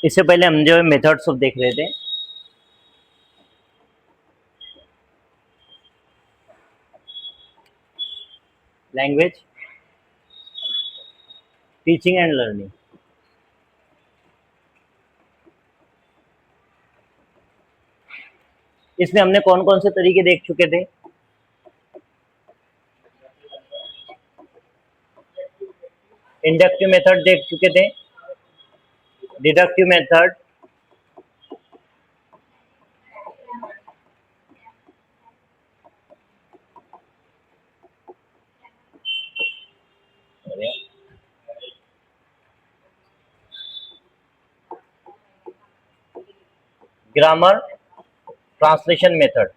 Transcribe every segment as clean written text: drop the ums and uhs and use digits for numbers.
इससे पहले हम जो है मेथड्स ऑफ देख रहे थे। Language, teaching and learning. इसमें हमने कौन कौन से तरीके देख चुके थे? इंडक्टिव मेथड देख चुके थे, deductive method, grammar translation method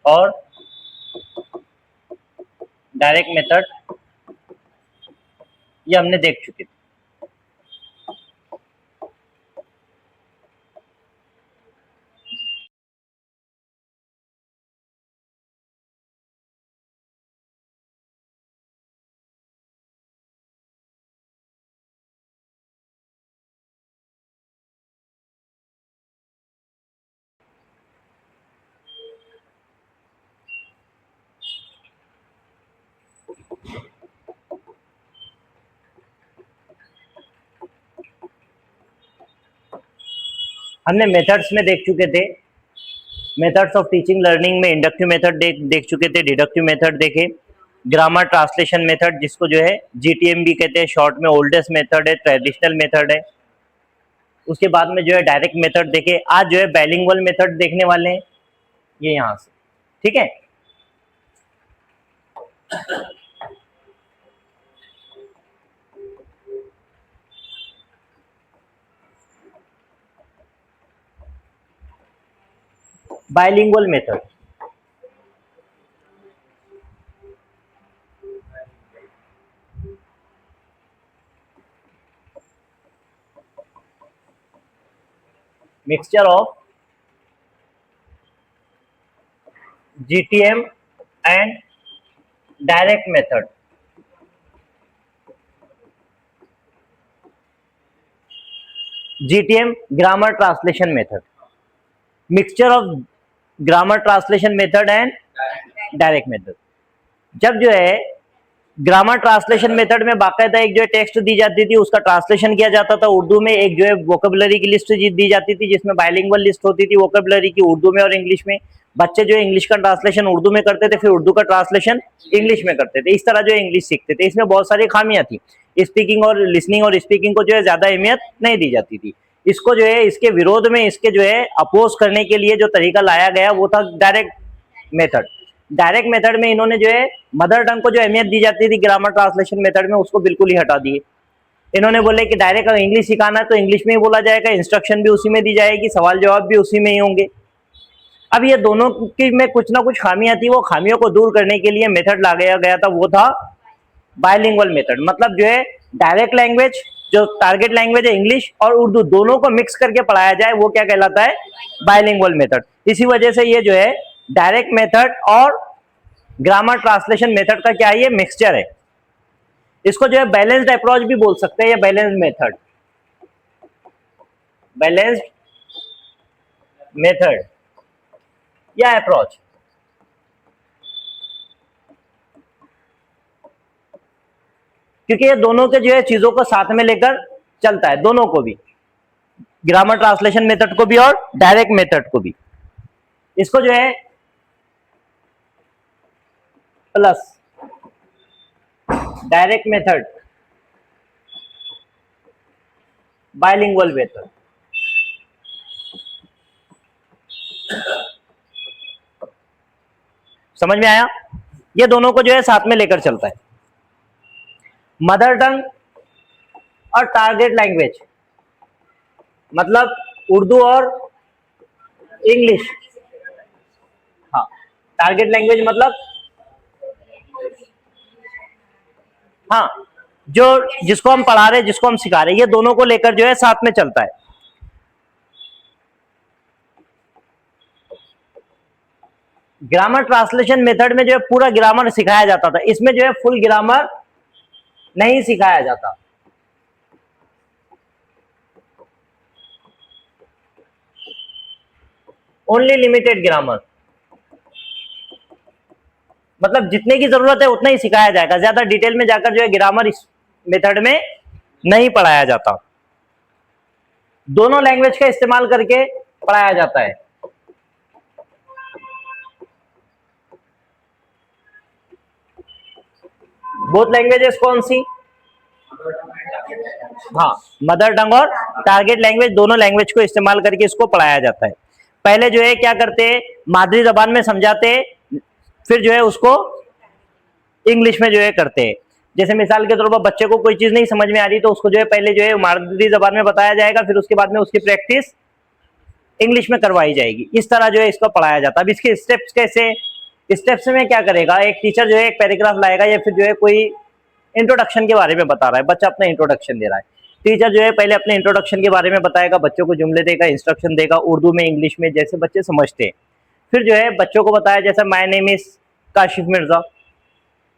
और डायरेक्ट मेथड, ये हमने देख चुके थे। हमने मेथड्स में देख चुके थे, मेथड्स ऑफ टीचिंग लर्निंग में इंडक्टिव मेथड देख चुके थे, डिडक्टिव मेथड देखे, ग्रामर ट्रांसलेशन मेथड जिसको जो है जीटीएम भी कहते हैं शॉर्ट में, ओल्डेस्ट मेथड है, ट्रेडिशनल मेथड है। उसके बाद में जो है डायरेक्ट मेथड देखे। आज जो है बाइलिंगुअल मेथड देखने वाले हैं, ये यहाँ से, ठीक है। Bilingual method, mixture of GTM and direct method। GTM grammar translation method, mixture of grammar translation method and direct method. जब जो है ग्रामर ट्रांसलेशन मेथड में बाकायदा एक जो है टेक्स्ट दी जाती थी, उसका ट्रांसलेशन किया जाता था उर्दू में, एक जो है वोकेबुलरी की लिस्ट दी जाती थी जिसमें बाइलिंगुअल लिस्ट होती थी वोकेबुलरी की, उर्दू में और इंग्लिश में। बच्चे जो है इंग्लिश का ट्रांसलेशन उर्दू में करते थे, फिर उर्दू का ट्रांसलेशन इंग्लिश में करते थे, इस तरह जो है इंग्लिश सीखते थे। इसमें बहुत सारी खामियां थी, स्पीकिंग और लिसनिंग और स्पीकिंग को जो है ज्यादा अहमियत नहीं दी जाती थी। इसको जो है इसके विरोध में, इसके जो है अपोज करने के लिए जो तरीका लाया गया वो था डायरेक्ट मेथड। डायरेक्ट मेथड में इन्होंने जो है मदर टंग को जो अहमियत दी जाती थी ग्रामर ट्रांसलेशन मेथड में, उसको बिल्कुल ही हटा दिए। इन्होंने बोले कि डायरेक्ट अगर इंग्लिश सिखाना है तो इंग्लिश में ही बोला जाएगा, इंस्ट्रक्शन भी उसी में दी जाएगी, सवाल जवाब भी उसी में ही होंगे। अब ये दोनों की में कुछ ना कुछ खामियां थी, वो खामियों को दूर करने के लिए मेथड लगाया गया था, वो था बायलिंगुअल मेथड। मतलब जो है डायरेक्ट लैंग्वेज, जो टारगेट लैंग्वेज है इंग्लिश और उर्दू, दोनों को मिक्स करके पढ़ाया जाए, वो क्या कहलाता है? Bilingual method. इसी वजह से ये जो है डायरेक्ट मेथड और ग्रामर ट्रांसलेशन मेथड का क्या है? ये मिक्सचर है। इसको जो है बैलेंस्ड अप्रोच भी बोल सकते हैं, या बैलेंस्ड मेथड, बैलेंस्ड मेथड या अप्रोच। क्योंकि ये दोनों के जो है चीजों को साथ में लेकर चलता है, दोनों को भी, ग्रामर ट्रांसलेशन मेथड को भी और डायरेक्ट मेथड को भी। इसको जो है plus direct method, bilingual method. समझ में आया? ये दोनों को जो है साथ में लेकर चलता है। मदर टंग और टारगेट लैंग्वेज, मतलब उर्दू और इंग्लिश। हाँ, टारगेट लैंग्वेज मतलब हाँ, जो जिसको हम पढ़ा रहे हैं, जिसको हम सिखा रहे हैं, ये दोनों को लेकर जो है साथ में चलता है। ग्रामर ट्रांसलेशन मेथड में जो है पूरा ग्रामर सिखाया जाता था, इसमें जो है फुल ग्रामर नहीं सिखाया जाता। ओनली लिमिटेड ग्रामर, मतलब जितने की जरूरत है उतना ही सिखाया जाएगा, ज्यादा डिटेल में जाकर जो है ग्रामर इस मेथड में नहीं पढ़ाया जाता। दोनों लैंग्वेज का इस्तेमाल करके पढ़ाया जाता है। बोथ लैंग्वेजेस कौन सी? हाँ, मदर टंग और टारगेट लैंग्वेज, दोनों लैंग्वेज को इस्तेमाल करके इसको पढ़ाया जाता है। पहले जो है क्या करते हैं, मादरी जबान में समझाते, फिर जो है उसको इंग्लिश में जो है करते हैं। जैसे मिसाल के तौर पर बच्चे को कोई चीज नहीं समझ में आ रही तो उसको जो है पहले जो है मादरी जबान में बताया जाएगा, फिर उसके बाद में उसकी प्रैक्टिस इंग्लिश में करवाई जाएगी। इस तरह जो है इसको पढ़ाया जाता है। अब इसके स्टेप्स कैसे? स्टेप्स में क्या करेगा, एक टीचर जो है एक पैराग्राफ लाएगा या फिर जो है कोई इंट्रोडक्शन के बारे में बता रहा है, बच्चा अपना इंट्रोडक्शन दे रहा है, टीचर जो है पहले अपने इंट्रोडक्शन के बारे में बताएगा, बच्चों को जुमले देगा, इंस्ट्रक्शन देगा उर्दू में इंग्लिश में जैसे बच्चे समझते हैं। फिर जो है बच्चों को बताया जैसे my name is Kashif Mirza,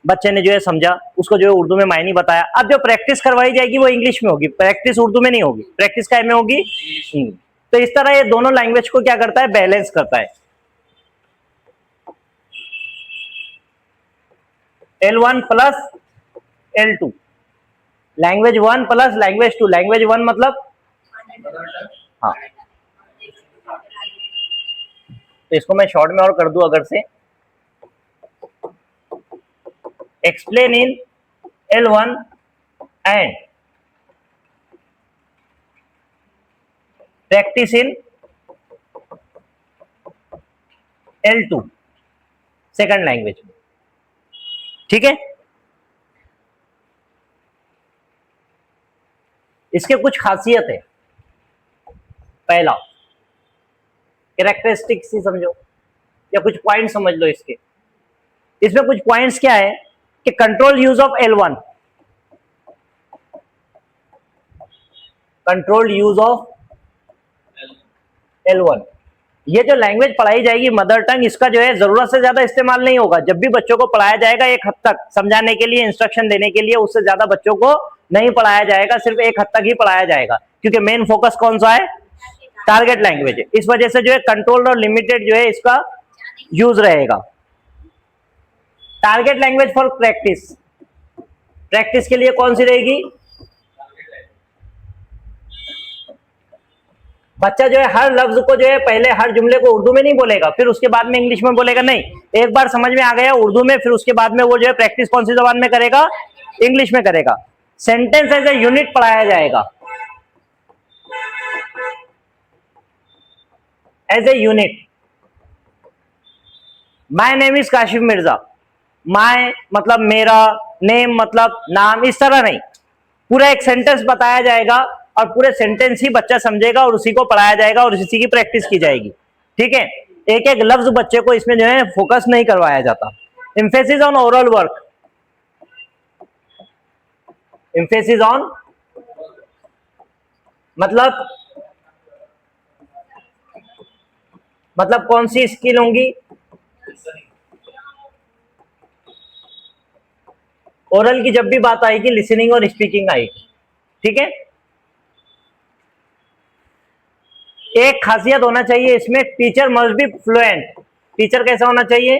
बच्चे ने जो है समझा, उसको जो है उर्दू में मायने बताया। अब जो प्रैक्टिस करवाई जाएगी वो इंग्लिश में होगी, प्रैक्टिस उर्दू में नहीं होगी, प्रैक्टिस काय में होगी? तो इस तरह ये दोनों लैंग्वेज को क्या करता है, बैलेंस करता है। L1 plus L2, language 1 plus language 2। Language 1 मतलब हाँ, तो इसको मैं शॉर्ट में और कर दूं अगर से, explain in L1 and practice in L2 second language में। ठीक है, इसके कुछ खासियत है। पहला कैरेक्टरिस्टिक्स ही समझो या कुछ पॉइंट समझ लो इसके। इसमें कुछ पॉइंट्स क्या है कि control use of L1, control use of L1। ये जो लैंग्वेज पढ़ाई जाएगी मदर टंग, इसका जो है जरूरत से ज्यादा इस्तेमाल नहीं होगा। जब भी बच्चों को पढ़ाया जाएगा एक हद तक समझाने के लिए, इंस्ट्रक्शन देने के लिए, उससे ज्यादा बच्चों को नहीं पढ़ाया जाएगा, सिर्फ एक हद तक ही पढ़ाया जाएगा, क्योंकि मेन फोकस कौन सा है, टारगेट लैंग्वेज है। इस वजह से जो है कंट्रोल्ड और लिमिटेड जो है इसका यूज रहेगा। Target language for practice, practice के लिए कौन सी रहेगी? बच्चा जो है हर लफ्ज को जो है पहले हर जुमले को उर्दू में नहीं बोलेगा, फिर उसके बाद में इंग्लिश में बोलेगा, नहीं, एक बार समझ में आ गया उर्दू में, फिर उसके बाद में वो जो है प्रैक्टिस कौन सी जबान में करेगा, इंग्लिश में करेगा। सेंटेंस एज ए यूनिट पढ़ाया जाएगा, as a unit. My name is Kashif Mirza, my मतलब मेरा, नेम मतलब नाम, इस तरह नहीं, पूरा एक सेंटेंस बताया जाएगा और पूरे सेंटेंस ही बच्चा समझेगा और उसी को पढ़ाया जाएगा और इसी की प्रैक्टिस की जाएगी। ठीक है, एक एक लफ्ज बच्चे को इसमें जो है फोकस नहीं करवाया जाता। Emphasis on oral work, emphasis on मतलब कौन सी स्किल होंगी? ओरल की जब भी बात आएगी लिसनिंग और स्पीकिंग आएगी। ठीक है, एक खासियत होना चाहिए इसमें, teacher must be fluent. Teacher कैसा होना चाहिए?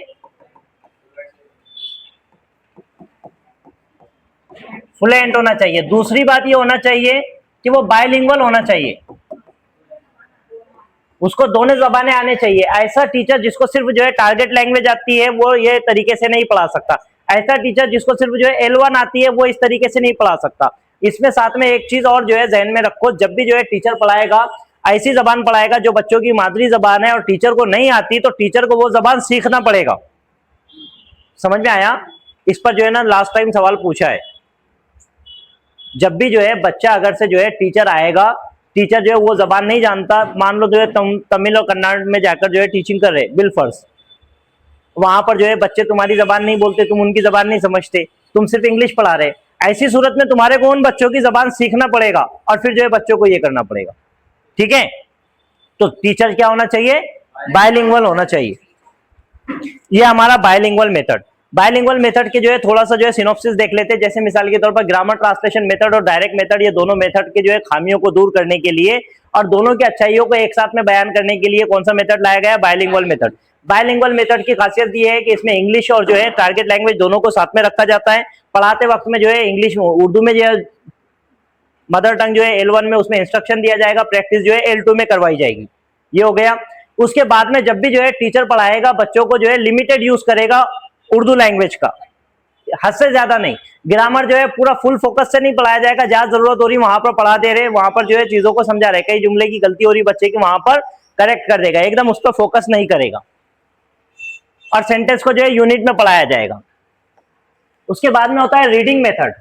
फ्लुएंट होना चाहिए। दूसरी बात ये होना चाहिए कि वो बायलिंगुअल होना चाहिए, उसको दोनों जबानें आने चाहिए। ऐसा टीचर जिसको सिर्फ जो है टारगेट लैंग्वेज आती है वो ये तरीके से नहीं पढ़ा सकता। ऐसा टीचर जिसको सिर्फ जो है L1 आती है वो इस तरीके से नहीं पढ़ा सकता। इसमें साथ में एक चीज और जो है जहन में रखो, जब भी जो है टीचर पढ़ाएगा ऐसी जबान पढ़ाएगा जो बच्चों की मादरी जबान है और टीचर को नहीं आती, तो टीचर को वो जबान सीखना पड़ेगा। समझ में आया? इस पर जो है ना लास्ट टाइम सवाल पूछा है। जब भी जो है बच्चा अगर से जो है टीचर आएगा, टीचर जो है वो जबान नहीं जानता, मान लो जो है तमिल और कन्नड़ में जाकर जो है टीचिंग कर रहे बिल फर्स्ट, वहां पर जो है बच्चे तुम्हारी जबान नहीं बोलते, तुम उनकी जबान नहीं समझते, तुम सिर्फ इंग्लिश पढ़ा रहे, ऐसी सूरत में तुम्हारे को उन बच्चों की जबान सीखना पड़ेगा और फिर जो है बच्चों को ये करना पड़ेगा। ठीक है, तो टीचर क्या होना चाहिए? बायलिंगुअल होना चाहिए। ये हमारा बायलिंगुअल मेथड। बायलिंगुअल मेथड के जो है थोड़ा सा जो है सिनॉप्सिस देख लेते हैं। जैसे मिसाल के तौर पर ग्रामर ट्रांसलेशन मेथड और डायरेक्ट मेथड, ये दोनों मेथड के जो है खामियों को दूर करने के लिए और दोनों की अच्छाइयों को एक साथ में बयान करने के लिए कौन सा मेथड लाया गया? Bilingual method. बायलिंगुअल मेथड की खासियत ये है कि इसमें इंग्लिश और जो है टारगेट लैंग्वेज दोनों को साथ में रखा जाता है। पढ़ाते वक्त में जो है इंग्लिश, उर्दू में जो है मदर टंग जो है L1 में उसमें इंस्ट्रक्शन दिया जाएगा, प्रैक्टिस जो है L2 में करवाई जाएगी। ये हो गया। उसके बाद में जब भी जो है टीचर पढ़ाएगा बच्चों को जो है लिमिटेड यूज करेगा उर्दू लैंग्वेज का, हद से ज्यादा नहीं। ग्रामर जो है पूरा फुल फोकस से नहीं पढ़ाया जाएगा, जहां जरूरत हो रही वहां पर पढ़ा दे रहे, वहां पर जो है चीजों को समझा रहे, कई जुमले की गलती हो रही बच्चे की वहां पर करेक्ट कर देगा, एकदम उस पर फोकस नहीं करेगा। और सेंटेंस को जो है यूनिट में पढ़ाया जाएगा। उसके बाद में होता है रीडिंग मेथड।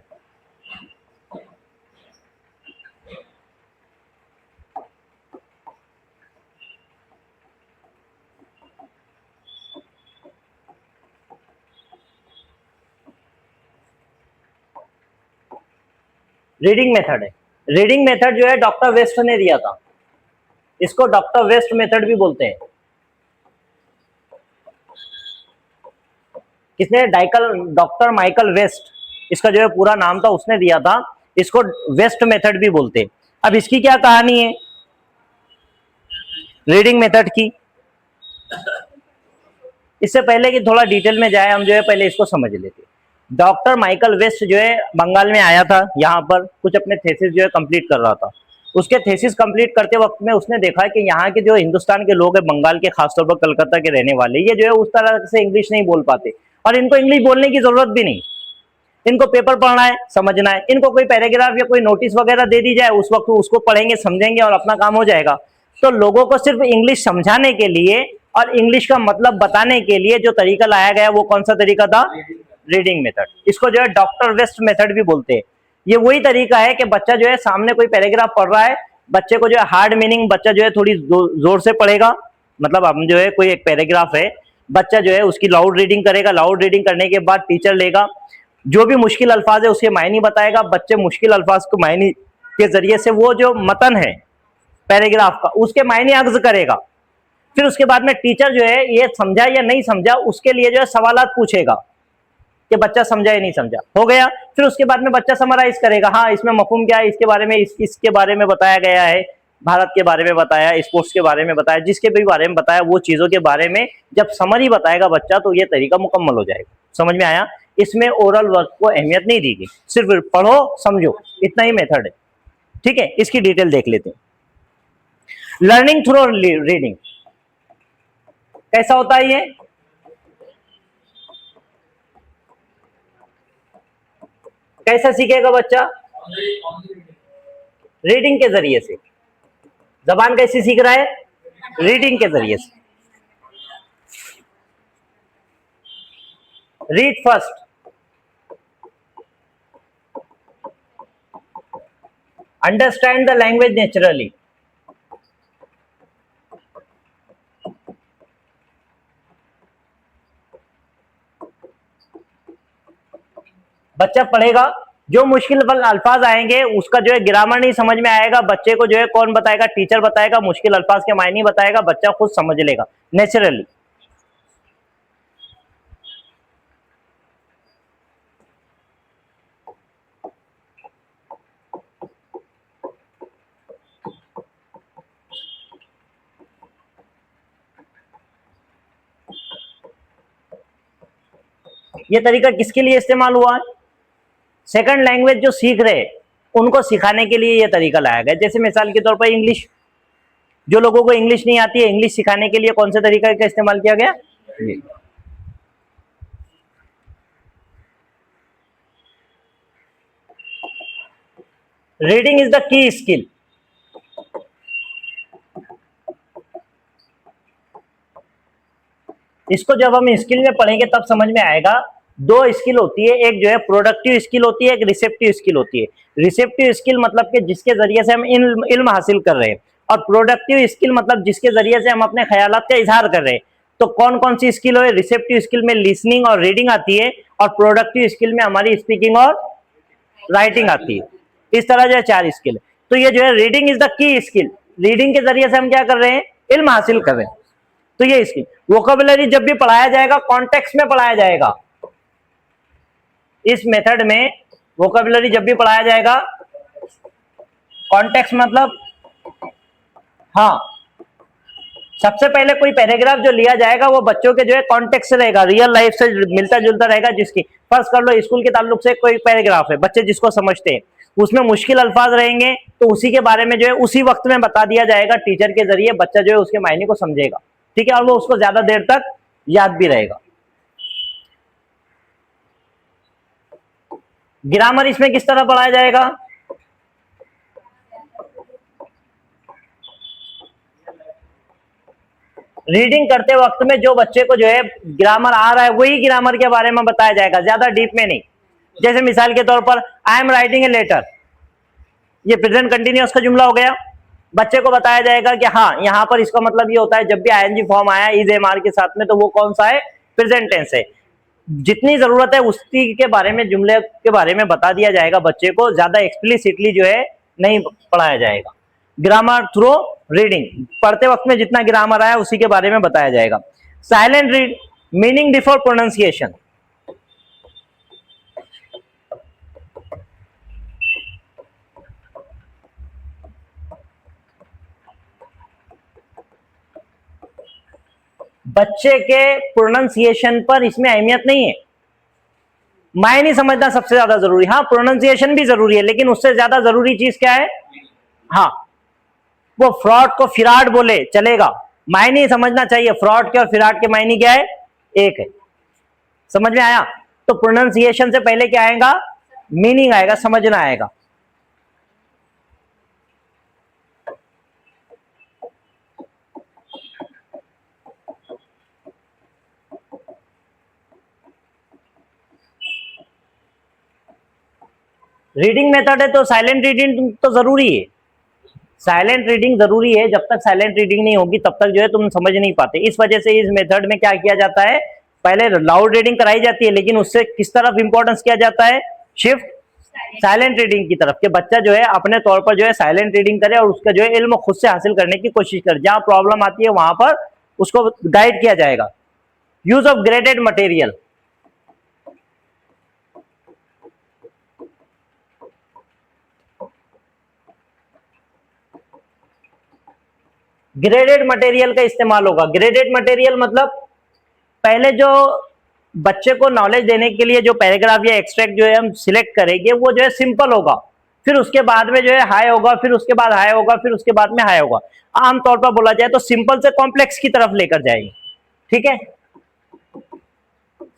रीडिंग मेथड है। रीडिंग मेथड जो है डॉक्टर वेस्ट ने दिया था, इसको डॉक्टर वेस्ट मेथड भी बोलते हैं। किसने? डॉक्टर माइकल वेस्ट, इसका जो है पूरा नाम था, उसने दिया था। इसको वेस्ट मेथड भी बोलते हैं। अब इसकी क्या कहानी है रीडिंग मेथड की? इससे पहले कि थोड़ा डिटेल में जाए, हम जो है पहले इसको समझ लेते हैं। डॉक्टर माइकल वेस्ट जो है बंगाल में आया था, यहाँ पर कुछ अपने थेसिस जो है कंप्लीट कर रहा था। उसके थेसिस कंप्लीट करते वक्त में उसने देखा कि यहाँ के जो हिंदुस्तान के लोग हैं, बंगाल के, खासतौर पर कलकत्ता के रहने वाले, ये जो है उस तरह से इंग्लिश नहीं बोल पाते, और इनको इंग्लिश बोलने की जरूरत भी नहीं। इनको पेपर पढ़ना है, समझना है, इनको कोई पैराग्राफ या कोई नोटिस वगैरह दे दी जाए, उस वक्त उसको पढ़ेंगे, समझेंगे और अपना काम हो जाएगा। तो लोगों को सिर्फ इंग्लिश समझाने के लिए और इंग्लिश का मतलब बताने के लिए जो तरीका लाया गया वो कौन सा तरीका था? Reading method. इसको जो है डॉक्टर वेस्ट मेथड भी बोलते हैं। ये वही तरीका है कि बच्चा जो है सामने कोई पैराग्राफ पढ़ रहा है, बच्चे को जो है हार्ड मीनिंग बच्चा जो है थोड़ी जोर से पढ़ेगा। मतलब हम जो है कोई एक पैराग्राफ है, बच्चा जो है उसकी लाउड रीडिंग करेगा, लाउड रीडिंग करने के बाद टीचर लेगा, जो भी मुश्किल अल्फाज है उसके मायने बताएगा, बच्चे मुश्किल अल्फाज को मायने के जरिए से वो जो मतन है पैराग्राफ का उसके मायने अख्ज करेगा। फिर उसके बाद में टीचर जो है ये समझा या नहीं समझा उसके लिए जो है सवालात पूछेगा कि बच्चा समझा या नहीं समझा, हो गया। फिर उसके बाद में बच्चा समराइज करेगा, हाँ इसमें मफहूम क्या है, इसके बारे में इसके बारे में बताया गया है, भारत के बारे में बताया, स्पोर्ट्स के बारे में बताया, जिसके भी बारे में बताया वो चीजों के बारे में जब समरी बताएगा बच्चा तो ये तरीका मुकम्मल हो जाएगा। समझ में आया? इसमें ओरल वर्क को अहमियत नहीं दी गई, सिर्फ पढ़ो समझो, इतना ही मेथड है। ठीक है, इसकी डिटेल देख लेते हैं। लर्निंग थ्रू रीडिंग कैसा होता है? ये कैसा सीखेगा बच्चा? रीडिंग के जरिए से। जबान कैसी सीख रहा है? रीडिंग के जरिए से। Read first, understand the language naturally. बच्चा पढ़ेगा, जो मुश्किल अल्फाज आएंगे उसका जो है ग्रामर नहीं समझ में आएगा, बच्चे को जो है कौन बताएगा? टीचर बताएगा, मुश्किल अल्फाज के मायने बताएगा, बच्चा खुद समझ लेगा नेचुरली। ये तरीका किसके लिए इस्तेमाल हुआ है? सेकंड लैंग्वेज जो सीख रहे उनको सिखाने के लिए ये तरीका लाया गया। जैसे मिसाल के तौर पर इंग्लिश, जो लोगों को इंग्लिश नहीं आती है, इंग्लिश सिखाने के लिए कौन से तरीका का इस्तेमाल किया गया? Reading is the key skill. इसको जब हम स्किल में पढ़ेंगे तब समझ में आएगा। दो स्किल होती है, एक जो है प्रोडक्टिव स्किल होती है, एक रिसेप्टिव स्किल होती है। रिसेप्टिव स्किल मतलब कि जिसके जरिए से हम इल्म हासिल कर रहे हैं, और प्रोडक्टिव स्किल मतलब जिसके जरिए से हम अपने ख्यालात का इजहार कर रहे हैं। तो कौन कौन सी स्किल है? रिसेप्टिव स्किल में लिसनिंग और रीडिंग आती है, और प्रोडक्टिव स्किल में हमारी स्पीकिंग और राइटिंग आती है। इस तरह जो है 4 स्किल। तो ये जो है reading is the key skill, reading के जरिए से हम क्या कर रहे हैं? इल्म हासिल कर रहे हैं। तो ये स्किल, वोकैबुलरी जब भी पढ़ाया जाएगा कॉन्टेक्स्ट में पढ़ाया जाएगा, इस मेथड में वोकेबुलरी जब भी पढ़ाया जाएगा, कॉन्टेक्स्ट मतलब, हाँ, सबसे पहले कोई पैराग्राफ जो लिया जाएगा वो बच्चों के जो है कॉन्टेक्स्ट से रहेगा, रियल लाइफ से मिलता जुलता रहेगा। जिसकी फर्ज कर लो स्कूल के ताल्लुक से कोई पैराग्राफ है, बच्चे जिसको समझते हैं, उसमें मुश्किल अल्फाज रहेंगे तो उसी के बारे में जो है उसी वक्त में बता दिया जाएगा टीचर के जरिए, बच्चा जो है उसके मायने को समझेगा, ठीक है, और वो उसको ज्यादा देर तक याद भी रहेगा। ग्रामर इसमें किस तरह पढ़ाया जाएगा? रीडिंग करते वक्त में जो बच्चे को जो है ग्रामर आ रहा है वही ग्रामर के बारे में बताया जाएगा, ज्यादा डीप में नहीं। जैसे मिसाल के तौर पर I am writing a letter, ये प्रेजेंट कंटिन्यूअस का जुमला हो गया, बच्चे को बताया जाएगा कि हाँ यहां पर इसका मतलब ये होता है जब भी आईएनजी फॉर्म आया इज एम आर के साथ में तो वो कौन सा है, प्रेजेंट टेंस है। जितनी जरूरत है उसी के बारे में, जुमले के बारे में बता दिया जाएगा बच्चे को, ज्यादा एक्सप्लिसिटली जो है नहीं पढ़ाया जाएगा। ग्रामर थ्रू रीडिंग, पढ़ते वक्त में जितना ग्रामर आया उसी के बारे में बताया जाएगा। Silent read, meaning before pronunciation. बच्चे के प्रोनाउंसिएशन पर इसमें अहमियत नहीं है, मायने समझना सबसे ज्यादा जरूरी। हाँ प्रोनाउंसिएशन भी जरूरी है लेकिन उससे ज्यादा जरूरी चीज क्या है? हाँ, वो फ्रॉड को फिराड बोले चलेगा, मायने समझना चाहिए। फ्रॉड के और फिराड के मायने क्या है? एक है। समझ में आया? तो प्रोनाउंसिएशन से पहले क्या आएगा? मीनिंग आएगा, समझना आएगा। रीडिंग मेथड है तो साइलेंट रीडिंग तो जरूरी है, साइलेंट रीडिंग जरूरी है। जब तक साइलेंट रीडिंग नहीं होगी तब तक जो है तुम समझ नहीं पाते। इस वजह से इस मेथड में क्या किया जाता है, पहले लाउड रीडिंग कराई जाती है लेकिन उससे किस तरफ इंपॉर्टेंस किया जाता है? शिफ्ट साइलेंट रीडिंग की तरफ, के बच्चा जो है अपने तौर पर जो है साइलेंट रीडिंग करे और उसका जो है इल्म खुद से हासिल करने की कोशिश करे। जहां प्रॉब्लम आती है वहां पर उसको गाइड किया जाएगा। Use of graded material, graded material का इस्तेमाल होगा। ग्रेडेड मटेरियल मतलब पहले जो बच्चे को नॉलेज देने के लिए जो पैराग्राफ या एक्सट्रैक्ट जो है हम सिलेक्ट करेंगे वो जो है सिंपल होगा, फिर उसके बाद में जो है हाई होगा, फिर उसके बाद हाई होगा, फिर उसके बाद में हाई होगा। आमतौर पर बोला जाए तो सिंपल से कॉम्प्लेक्स की तरफ लेकर जाएंगे, ठीक है,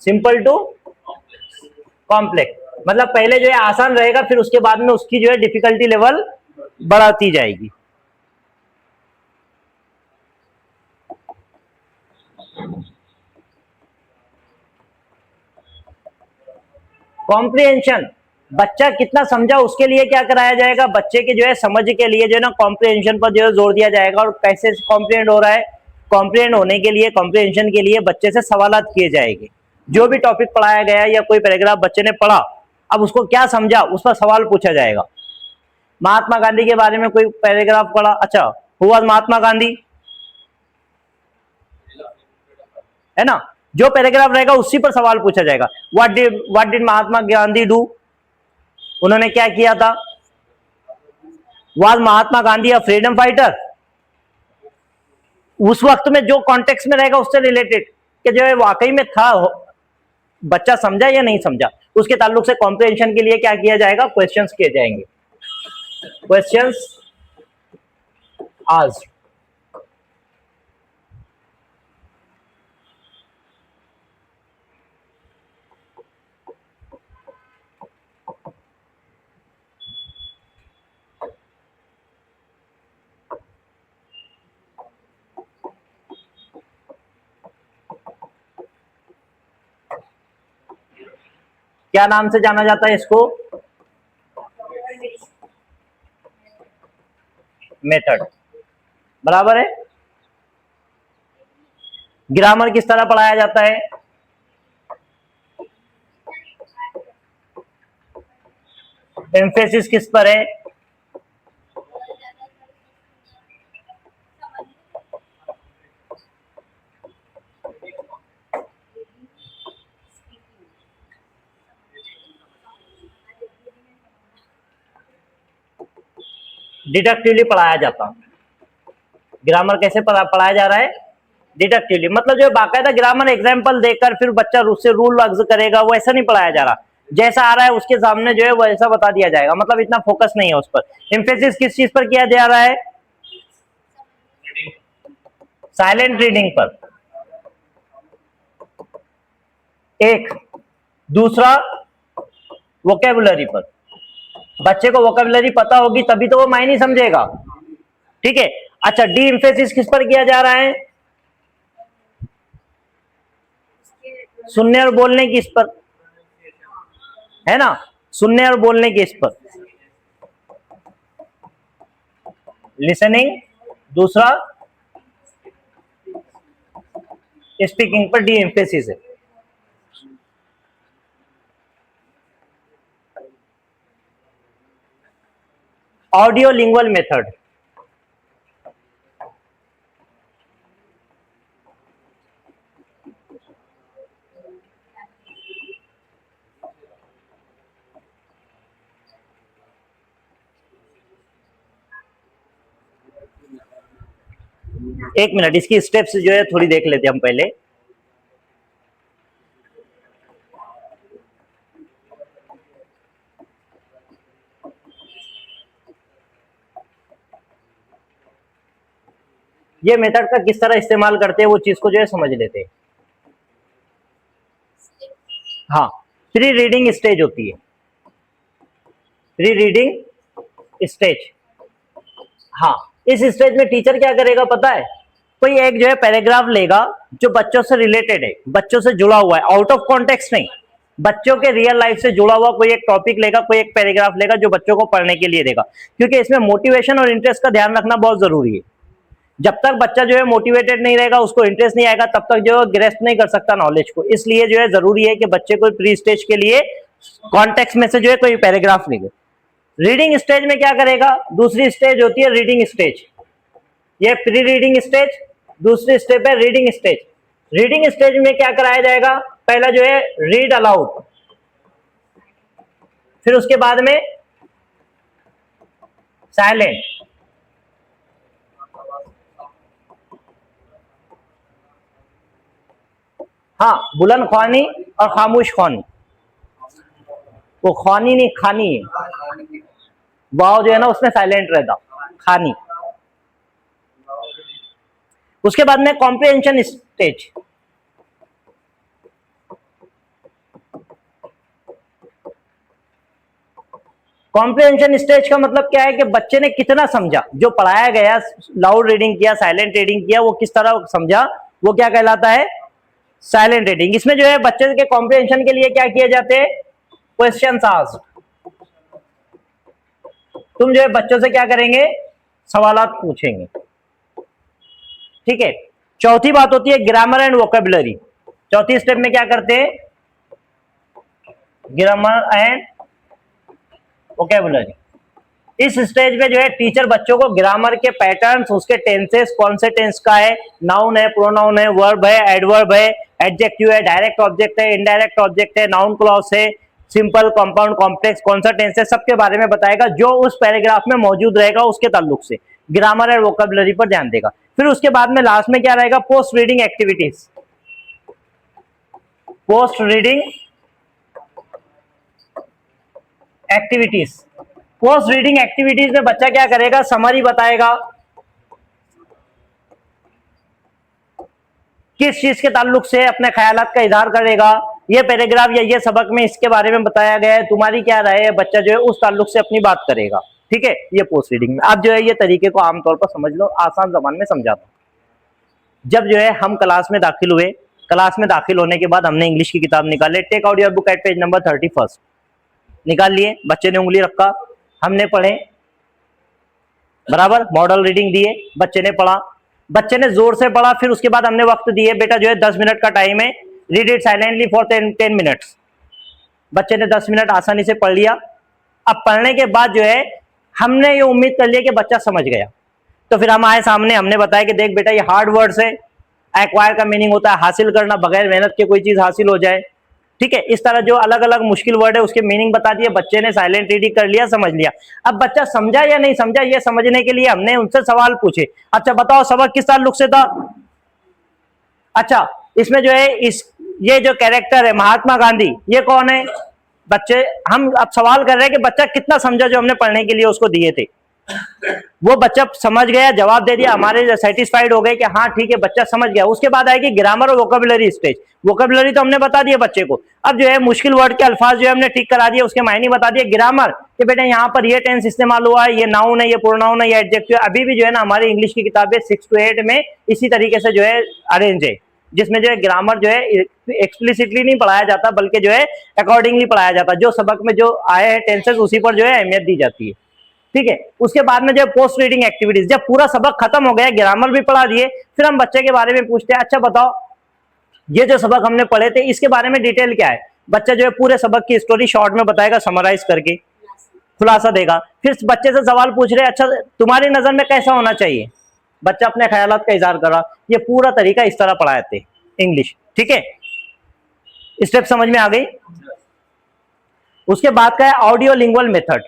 सिंपल टू कॉम्प्लेक्स। मतलब पहले जो है आसान रहेगा फिर उसके बाद में उसकी जो है डिफिकल्टी लेवल बढ़ाती जाएगी। कॉम्प्रिहेंशन, बच्चा कितना समझा उसके लिए क्या कराया जाएगा? बच्चे के जो है समझ के लिए जो है ना कॉम्प्रिहेंशन पर जो है जोर दिया जाएगा। और कैसे कॉम्प्रिहेंड हो रहा है? कॉम्प्रिहेंड होने के लिए, कॉम्प्रिहेंशन के लिए बच्चे से सवालात किए जाएंगे। जो भी टॉपिक पढ़ाया गया या कोई पैराग्राफ बच्चे ने पढ़ा, अब उसको क्या समझा उस पर सवाल पूछा जाएगा। महात्मा गांधी के बारे में कोई पैराग्राफ पढ़ा, अच्छा हुआ महात्मा गांधी, है ना, जो पैराग्राफ रहेगा उसी पर सवाल पूछा जाएगा। What did Mahatma Gandhi do, उन्होंने क्या किया था? Was Mahatma Gandhi a freedom fighter? उस वक्त में जो कॉन्टेक्स्ट में रहेगा उससे रिलेटेड कि जो है वाकई में था, बच्चा समझा या नहीं समझा, उसके ताल्लुक से कॉम्प्रिहेंशन के लिए क्या किया जाएगा? क्वेश्चंस किए जाएंगे। क्वेश्चंस आज क्या नाम से जाना जाता है इसको? मेथड, बराबर है। ग्रामर किस तरह पढ़ाया जाता है? एम्फेसिस किस पर है? डिडक्टिवली पढ़ाया जाता। ग्रामर कैसे पढ़ाया जा रहा है? डिडक्टिवली, मतलब जो बाकायदा ग्रामर एग्जाम्पल देकर फिर बच्चा उससे रूल वर्क करेगा, वो ऐसा नहीं पढ़ाया जा रहा। जैसा आ रहा है उसके सामने जो है वैसा बता दिया जाएगा, मतलब इतना फोकस नहीं है उस पर। एम्फेसिस किस चीज पर किया जा रहा है? साइलेंट रीडिंग पर। एक दूसरा वोकेबुलरी पर। बच्चे को वोकेबुलरी पता होगी तभी तो वो मायने समझेगा, ठीक है। अच्छा, डी एम्फेसिस किस पर किया जा रहा है? सुनने और बोलने की इस पर, है ना, सुनने और बोलने की इस पर, लिसनिंग। दूसरा स्पीकिंग पर डी एम्फेसिस है। ऑडियो लिंगुअल मेथड, एक मिनट, इसकी स्टेप्स जो है थोड़ी देख लेते हैं हम पहले। ये मेथड का किस तरह इस्तेमाल करते हैं वो चीज को जो है समझ लेते हैं। हाँ, प्री रीडिंग स्टेज होती है, प्री रीडिंग स्टेज। हाँ, इस स्टेज में टीचर क्या करेगा पता है? कोई एक जो है पैराग्राफ लेगा जो बच्चों से रिलेटेड है, बच्चों से जुड़ा हुआ है, आउट ऑफ कॉन्टेक्स्ट नहीं, बच्चों के रियल लाइफ से जुड़ा हुआ कोई एक टॉपिक लेगा, कोई एक पैराग्राफ लेगा जो बच्चों को पढ़ने के लिए देगा, क्योंकि इसमें मोटिवेशन और इंटरेस्ट का ध्यान रखना बहुत जरूरी है। जब तक बच्चा जो है मोटिवेटेड नहीं रहेगा, उसको इंटरेस्ट नहीं आएगा, तब तक जो है ग्रेस्प नहीं कर सकता नॉलेज को। इसलिए जो है जरूरी है कि बच्चे को प्री स्टेज के लिए कॉन्टेक्स्ट में से जो है कोई पैराग्राफ लिखे। रीडिंग स्टेज में क्या करेगा? दूसरी स्टेज होती है रीडिंग स्टेज, ये प्री रीडिंग स्टेज, दूसरी स्टेप है रीडिंग स्टेज। रीडिंग स्टेज में क्या कराया जाएगा? पहला जो है रीड अलाउड, फिर उसके बाद में साइलेंट, हाँ, बुलंद ख्वानी और खामोश ख्वानी। वो ख्वानी नहीं, खानी है, वाव जो है ना उसमें साइलेंट रहता, खानी। उसके बाद में कॉम्प्रिहेंशन स्टेज, कॉम्प्रिहेंशन स्टेज का मतलब क्या है कि बच्चे ने कितना समझा, जो पढ़ाया गया, लाउड रीडिंग किया, साइलेंट रीडिंग किया, वो किस तरह समझा, वो क्या कहलाता है? Silent reading. इसमें जो है बच्चे के कॉम्प्रिहेंशन के लिए क्या किए जाते हैं? Question asked. तुम जो है बच्चों से क्या करेंगे? सवालात पूछेंगे, ठीक है। चौथी बात होती है ग्रामर एंड वोकेबुलरी। चौथी स्टेप में क्या करते हैं? Grammar and vocabulary. इस स्टेज पे जो है टीचर बच्चों को ग्रामर के पैटर्न्स, उसके टेंसेस, कौन से टेंस का है, नाउन है, प्रोनाउन है, वर्ब है, एडवर्ब है, एडजेक्टिव है, डायरेक्ट ऑब्जेक्ट है, इनडायरेक्ट ऑब्जेक्ट है, नाउन क्लॉज है, सिंपल, कंपाउंड, कॉम्प्लेक्स, कौन सा टेंस है, सबके बारे में बताएगा, जो उस पैराग्राफ में मौजूद रहेगा उसके ताल्लुक से ग्रामर और वोकेबुलरी पर ध्यान देगा। फिर उसके बाद में लास्ट में क्या रहेगा? Post reading activities. Post reading activities, post reading activities में बच्चा क्या करेगा? समरी बताएगा, किस चीज के ताल्लुक से अपने ख्यालात का इजहार करेगा, ये पैराग्राफ या ये सबक में इसके बारे में बताया गया है, तुम्हारी क्या राय है, बच्चा जो है उस ताल्लुक से अपनी बात करेगा, ठीक है। ये पोस्ट रीडिंग में आप जो है ये तरीके को आमतौर पर समझ लो, आसान जबान में समझाता हूं। जब जो है हम क्लास में दाखिल हुए, क्लास में दाखिल होने के बाद हमने इंग्लिश की किताब निकाले, take out your book at page number 31 निकाल लिए, बच्चे ने उंगली रखा, हमने पढ़े, बराबर मॉडल रीडिंग दिए, बच्चे ने पढ़ा, बच्चे ने जोर से पढ़ा, फिर उसके बाद हमने वक्त दिए, बेटा जो है 10 मिनट का टाइम है, read it silently for 10 minutes. बच्चे ने 10 मिनट आसानी से पढ़ लिया। अब पढ़ने के बाद जो है हमने ये उम्मीद कर लिया कि बच्चा समझ गया, तो फिर हम आए सामने, हमने बताया कि देख बेटा ये हार्ड वर्ड्स है, एक्वायर का मीनिंग होता है हासिल करना, बगैर मेहनत के कोई चीज हासिल हो जाए, ठीक है, इस तरह जो अलग अलग मुश्किल वर्ड है उसके मीनिंग बता दिए, बच्चे ने साइलेंट रीडिंग कर लिया, समझ लिया। अब बच्चा समझा या नहीं समझा ये समझने के लिए हमने उनसे सवाल पूछे, अच्छा बताओ सबक किस ताल्लुक से था। अच्छा इसमें जो है ये जो कैरेक्टर है महात्मा गांधी, ये कौन है। बच्चे हम अब सवाल कर रहे हैं कि बच्चा कितना समझा जो हमने पढ़ने के लिए उसको दिए थे। वो बच्चा समझ गया, जवाब दे दिया, हमारे सेटिस्फाइड हो गए कि हाँ ठीक है बच्चा समझ गया। उसके बाद आएगी ग्रामर और वोकेबुलरी स्टेज। वोकेबुलरी तो हमने बता दिया बच्चे को, अब जो है मुश्किल वर्ड के अल्फाज जो है हमने ठीक करा दिए, उसके मायने बता दिए। ग्रामर कि बेटा यहाँ पर ये टेंस इस्तेमाल हुआ है, ये नाउन है, ये प्रोनाउन है, ये एडजेक्टिव। अभी भी जो है ना हमारी इंग्लिश की किताबें 6 to 8 में इसी तरीके से जो है अरेंज है, जिसमें जो है ग्रामर जो है एक्सप्लिसिटली नहीं पढ़ाया जाता बल्कि जो है अकॉर्डिंगली पढ़ाया जाता है। जो सबक में जो आए हैं टेंसेस उसी पर जो है अहमियत दी जाती है, ठीक है। उसके बाद में जो पोस्ट रीडिंग एक्टिविटीज, जब पूरा सबक खत्म हो गया, ग्रामर भी पढ़ा दिए, फिर हम बच्चे के बारे में पूछते हैं अच्छा बताओ ये जो सबक हमने पढ़े थे इसके बारे में डिटेल क्या है। बच्चा जो है पूरे सबक की स्टोरी शॉर्ट में बताएगा, समराइज करके खुलासा देगा। फिर बच्चे से सवाल पूछ रहे अच्छा तुम्हारी नजर में कैसा होना चाहिए, बच्चा अपने ख्यालात का इजहार करा। ये पूरा तरीका इस तरह पढ़ाए थे इंग्लिश, ठीक है। स्टेप समझ में आ गई। उसके बाद का है audio lingual method.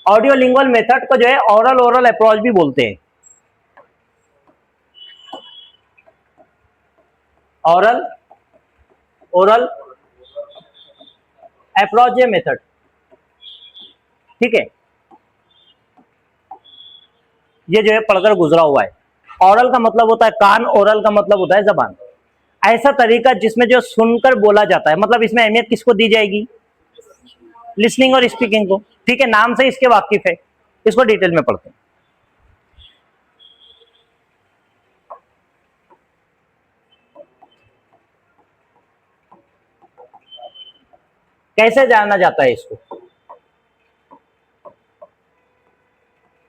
Audio lingual method को जो है ओरल अप्रोच भी बोलते हैं। ओरल अप्रोच ये मेथड, ठीक है। ये जो है पढ़कर गुजरा हुआ है। ओरल का मतलब होता है कान, ओरल का मतलब होता है जबान। ऐसा तरीका जिसमें जो सुनकर बोला जाता है, मतलब इसमें अहमियत किसको दी जाएगी, लिसनिंग और स्पीकिंग को, ठीक है। नाम से इसके वाकिफ है, इसको डिटेल में पढ़ते हैं। कैसे जाना जाता है इसको,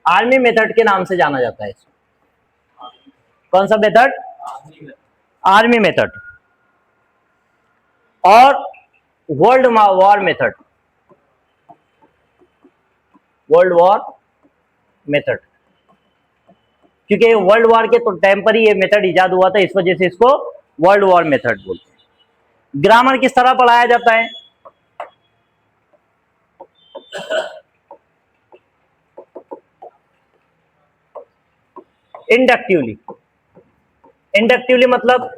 आर्मी मेथड के नाम से जाना जाता है इसको। कौन सा मेथड, आर्मी मेथड। और world war method, world war method, क्योंकि वर्ल्ड वॉर के तो टाइम पर ही ये मेथड इजाद हुआ था, इस वजह से इसको वर्ल्ड वॉर मेथड बोलते हैं। ग्रामर किस तरह पढ़ाया जाता है, इंडक्टिवली। इंडक्टिवली मतलब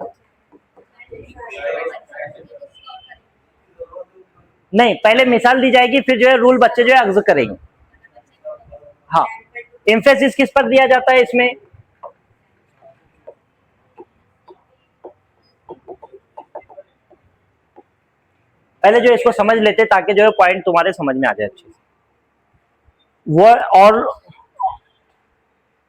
नहीं, पहले मिसाल दी जाएगी फिर जो है रूल बच्चे जो है अग्ज करेंगे। हाँ, एम्फेसिस किस पर दिया जाता है इसमें, पहले जो इसको समझ लेते ताकि जो है पॉइंट तुम्हारे समझ में आ जाए अच्छे से। वो और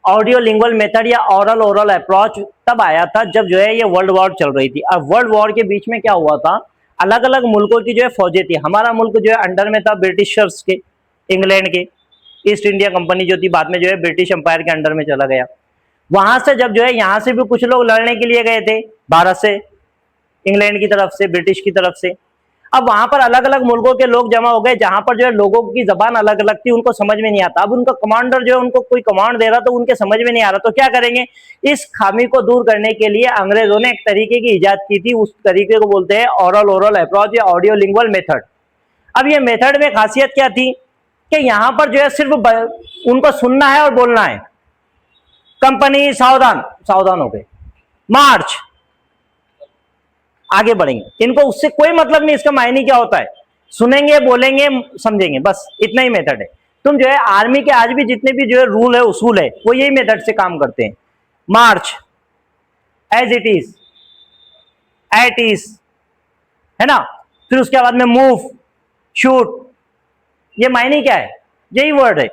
ऑडियो लिंगुअल मेथड या ओरल अप्रोच तब आया था जब जो है ये वर्ल्ड वॉर चल रही थी। अब वर्ल्ड वॉर के बीच में क्या हुआ था, अलग अलग मुल्कों की जो है फौजें थी। हमारा मुल्क जो है अंडर में था ब्रिटिशर्स के, इंग्लैंड के, ईस्ट इंडिया कंपनी जो थी बाद में जो है ब्रिटिश एम्पायर के अंडर में चला गया। वहां से जब जो है यहाँ से भी कुछ लोग लड़ने के लिए गए थे, भारत से, इंग्लैंड की तरफ से, ब्रिटिश की तरफ से। अब वहां पर अलग अलग मुल्कों के लोग जमा हो गए, जहां पर जो है लोगों की जबान अलग अलग थी, उनको समझ में नहीं आता। अब उनका कमांडर जो है उनको कोई कमांड दे रहा तो उनके समझ में नहीं आ रहा, तो क्या करेंगे, इस खामी को दूर करने के लिए अंग्रेजों ने एक तरीके की इजाद की थी। उस तरीके को बोलते हैं ओरल अप्रोच या ऑडियो लिंगुअल मेथड। अब ये मेथड में खासियत क्या थी कि यहाँ पर जो है सिर्फ उनको सुनना है और बोलना है। कंपनी सावधान, सावधान हो गए, मार्च, आगे बढ़ेंगे। इनको उससे कोई मतलब नहीं इसका मायने क्या होता है, सुनेंगे, बोलेंगे, समझेंगे, बस इतना ही मेथड है। तुम जो है आर्मी के आज भी जितने भी जो है रूल है, उसूल है, वो यही मेथड से काम करते हैं। March, as it is, at is, है ना। फिर उसके बाद में मूव, शूट, ये मायने क्या है, यही वर्ड है।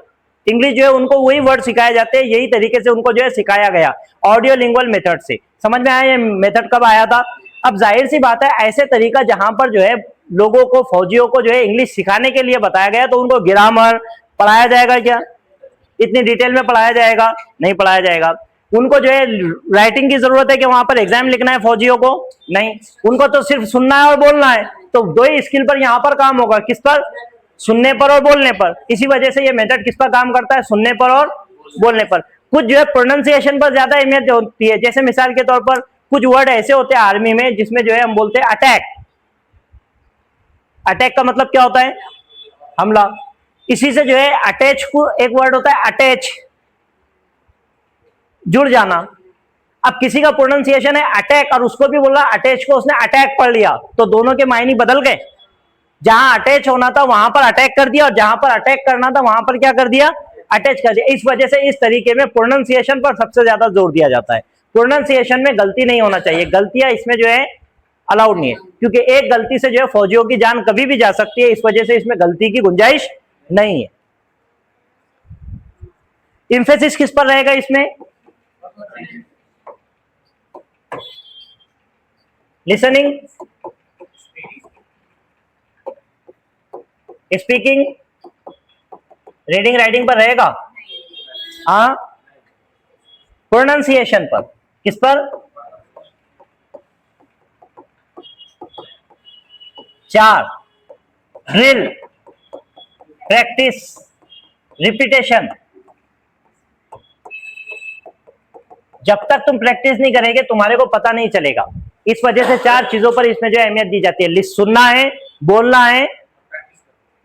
इंग्लिश जो है उनको वही वर्ड सिखाए जाते हैं, यही तरीके से उनको जो है सिखाया गया ऑडियो लिंगुअल मेथड से। समझ में आया ये मेथड कब आया था। अब जाहिर सी बात है ऐसे तरीका जहां पर जो है लोगों को, फौजियों को जो है इंग्लिश सिखाने के लिए बताया गया, तो उनको ग्रामर पढ़ाया जाएगा क्या, इतनी डिटेल में पढ़ाया जाएगा, नहीं पढ़ाया जाएगा। उनको जो है राइटिंग की जरूरत है कि वहां पर एग्जाम लिखना है फौजियों को, नहीं, उनको तो सिर्फ सुनना है और बोलना है। तो दो ही स्किल पर यहाँ पर काम होगा, किस पर, सुनने पर और बोलने पर। इसी वजह से ये मेथड किस पर काम करता है, सुनने पर और बोलने पर। कुछ जो है प्रोनाउंसिएशन पर ज्यादा अहमियत होती है, जैसे मिसाल के तौर पर कुछ वर्ड ऐसे होते हैं आर्मी में जिसमें जो है हम बोलते हैं अटैक, अटैक का मतलब क्या होता है? हमला। इसी से जो है अटैच को एक वर्ड होता है अटैच, जुड़ जाना। अब किसी का प्रोनाउंसिएशन है अटैक और उसको भी बोल रहा अटैच को उसने अटैक पढ़ लिया, तो दोनों के मायने बदल गए। जहां अटैच होना था वहां पर अटैक कर दिया और जहां पर अटैक करना था वहां पर क्या कर दिया? अटैच कर दिया। इस वजह से इस तरीके में प्रोनाउंसिएशन पर सबसे ज्यादा जोर दिया जाता है। प्रोनाउंसिएशन में गलती नहीं होना चाहिए, गलतियां इसमें जो है अलाउड नहीं है, क्योंकि एक गलती से जो है फौजियों की जान कभी भी जा सकती है, इस वजह से इसमें गलती की गुंजाइश नहीं है। इंफेसिस किस पर रहेगा इसमें? लिसनिंग, स्पीकिंग, रीडिंग राइटिंग पर रहेगा? हाँ, प्रोनाउंसिएशन पर। किस पर? 4, ड्रिल, प्रैक्टिस, रिपीटेशन। जब तक तुम प्रैक्टिस नहीं करेंगे तुम्हारे को पता नहीं चलेगा। इस वजह से 4 चीजों पर इसमें जो अहमियत दी जाती है। सुनना है, बोलना है,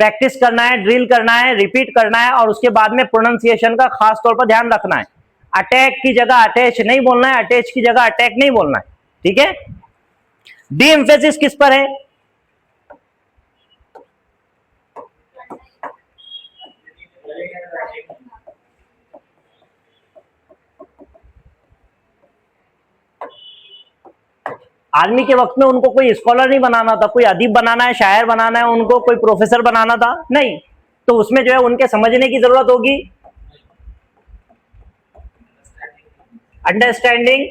प्रैक्टिस करना है, ड्रिल करना है, रिपीट करना है, और उसके बाद में प्रोनाउंसिएशन का खास तौर पर ध्यान रखना है। अटैक की जगह अटैच नहीं बोलना है, अटैच की जगह अटैक नहीं बोलना है, ठीक है। डी एम्फेसिस किस पर है? आर्मी के वक्त में उनको कोई स्कॉलर नहीं बनाना था, कोई अदीब बनाना है, शायर बनाना है, उनको कोई प्रोफेसर बनाना था नहीं, तो उसमें जो है उनके समझने की जरूरत होगी। अंडरस्टैंडिंग,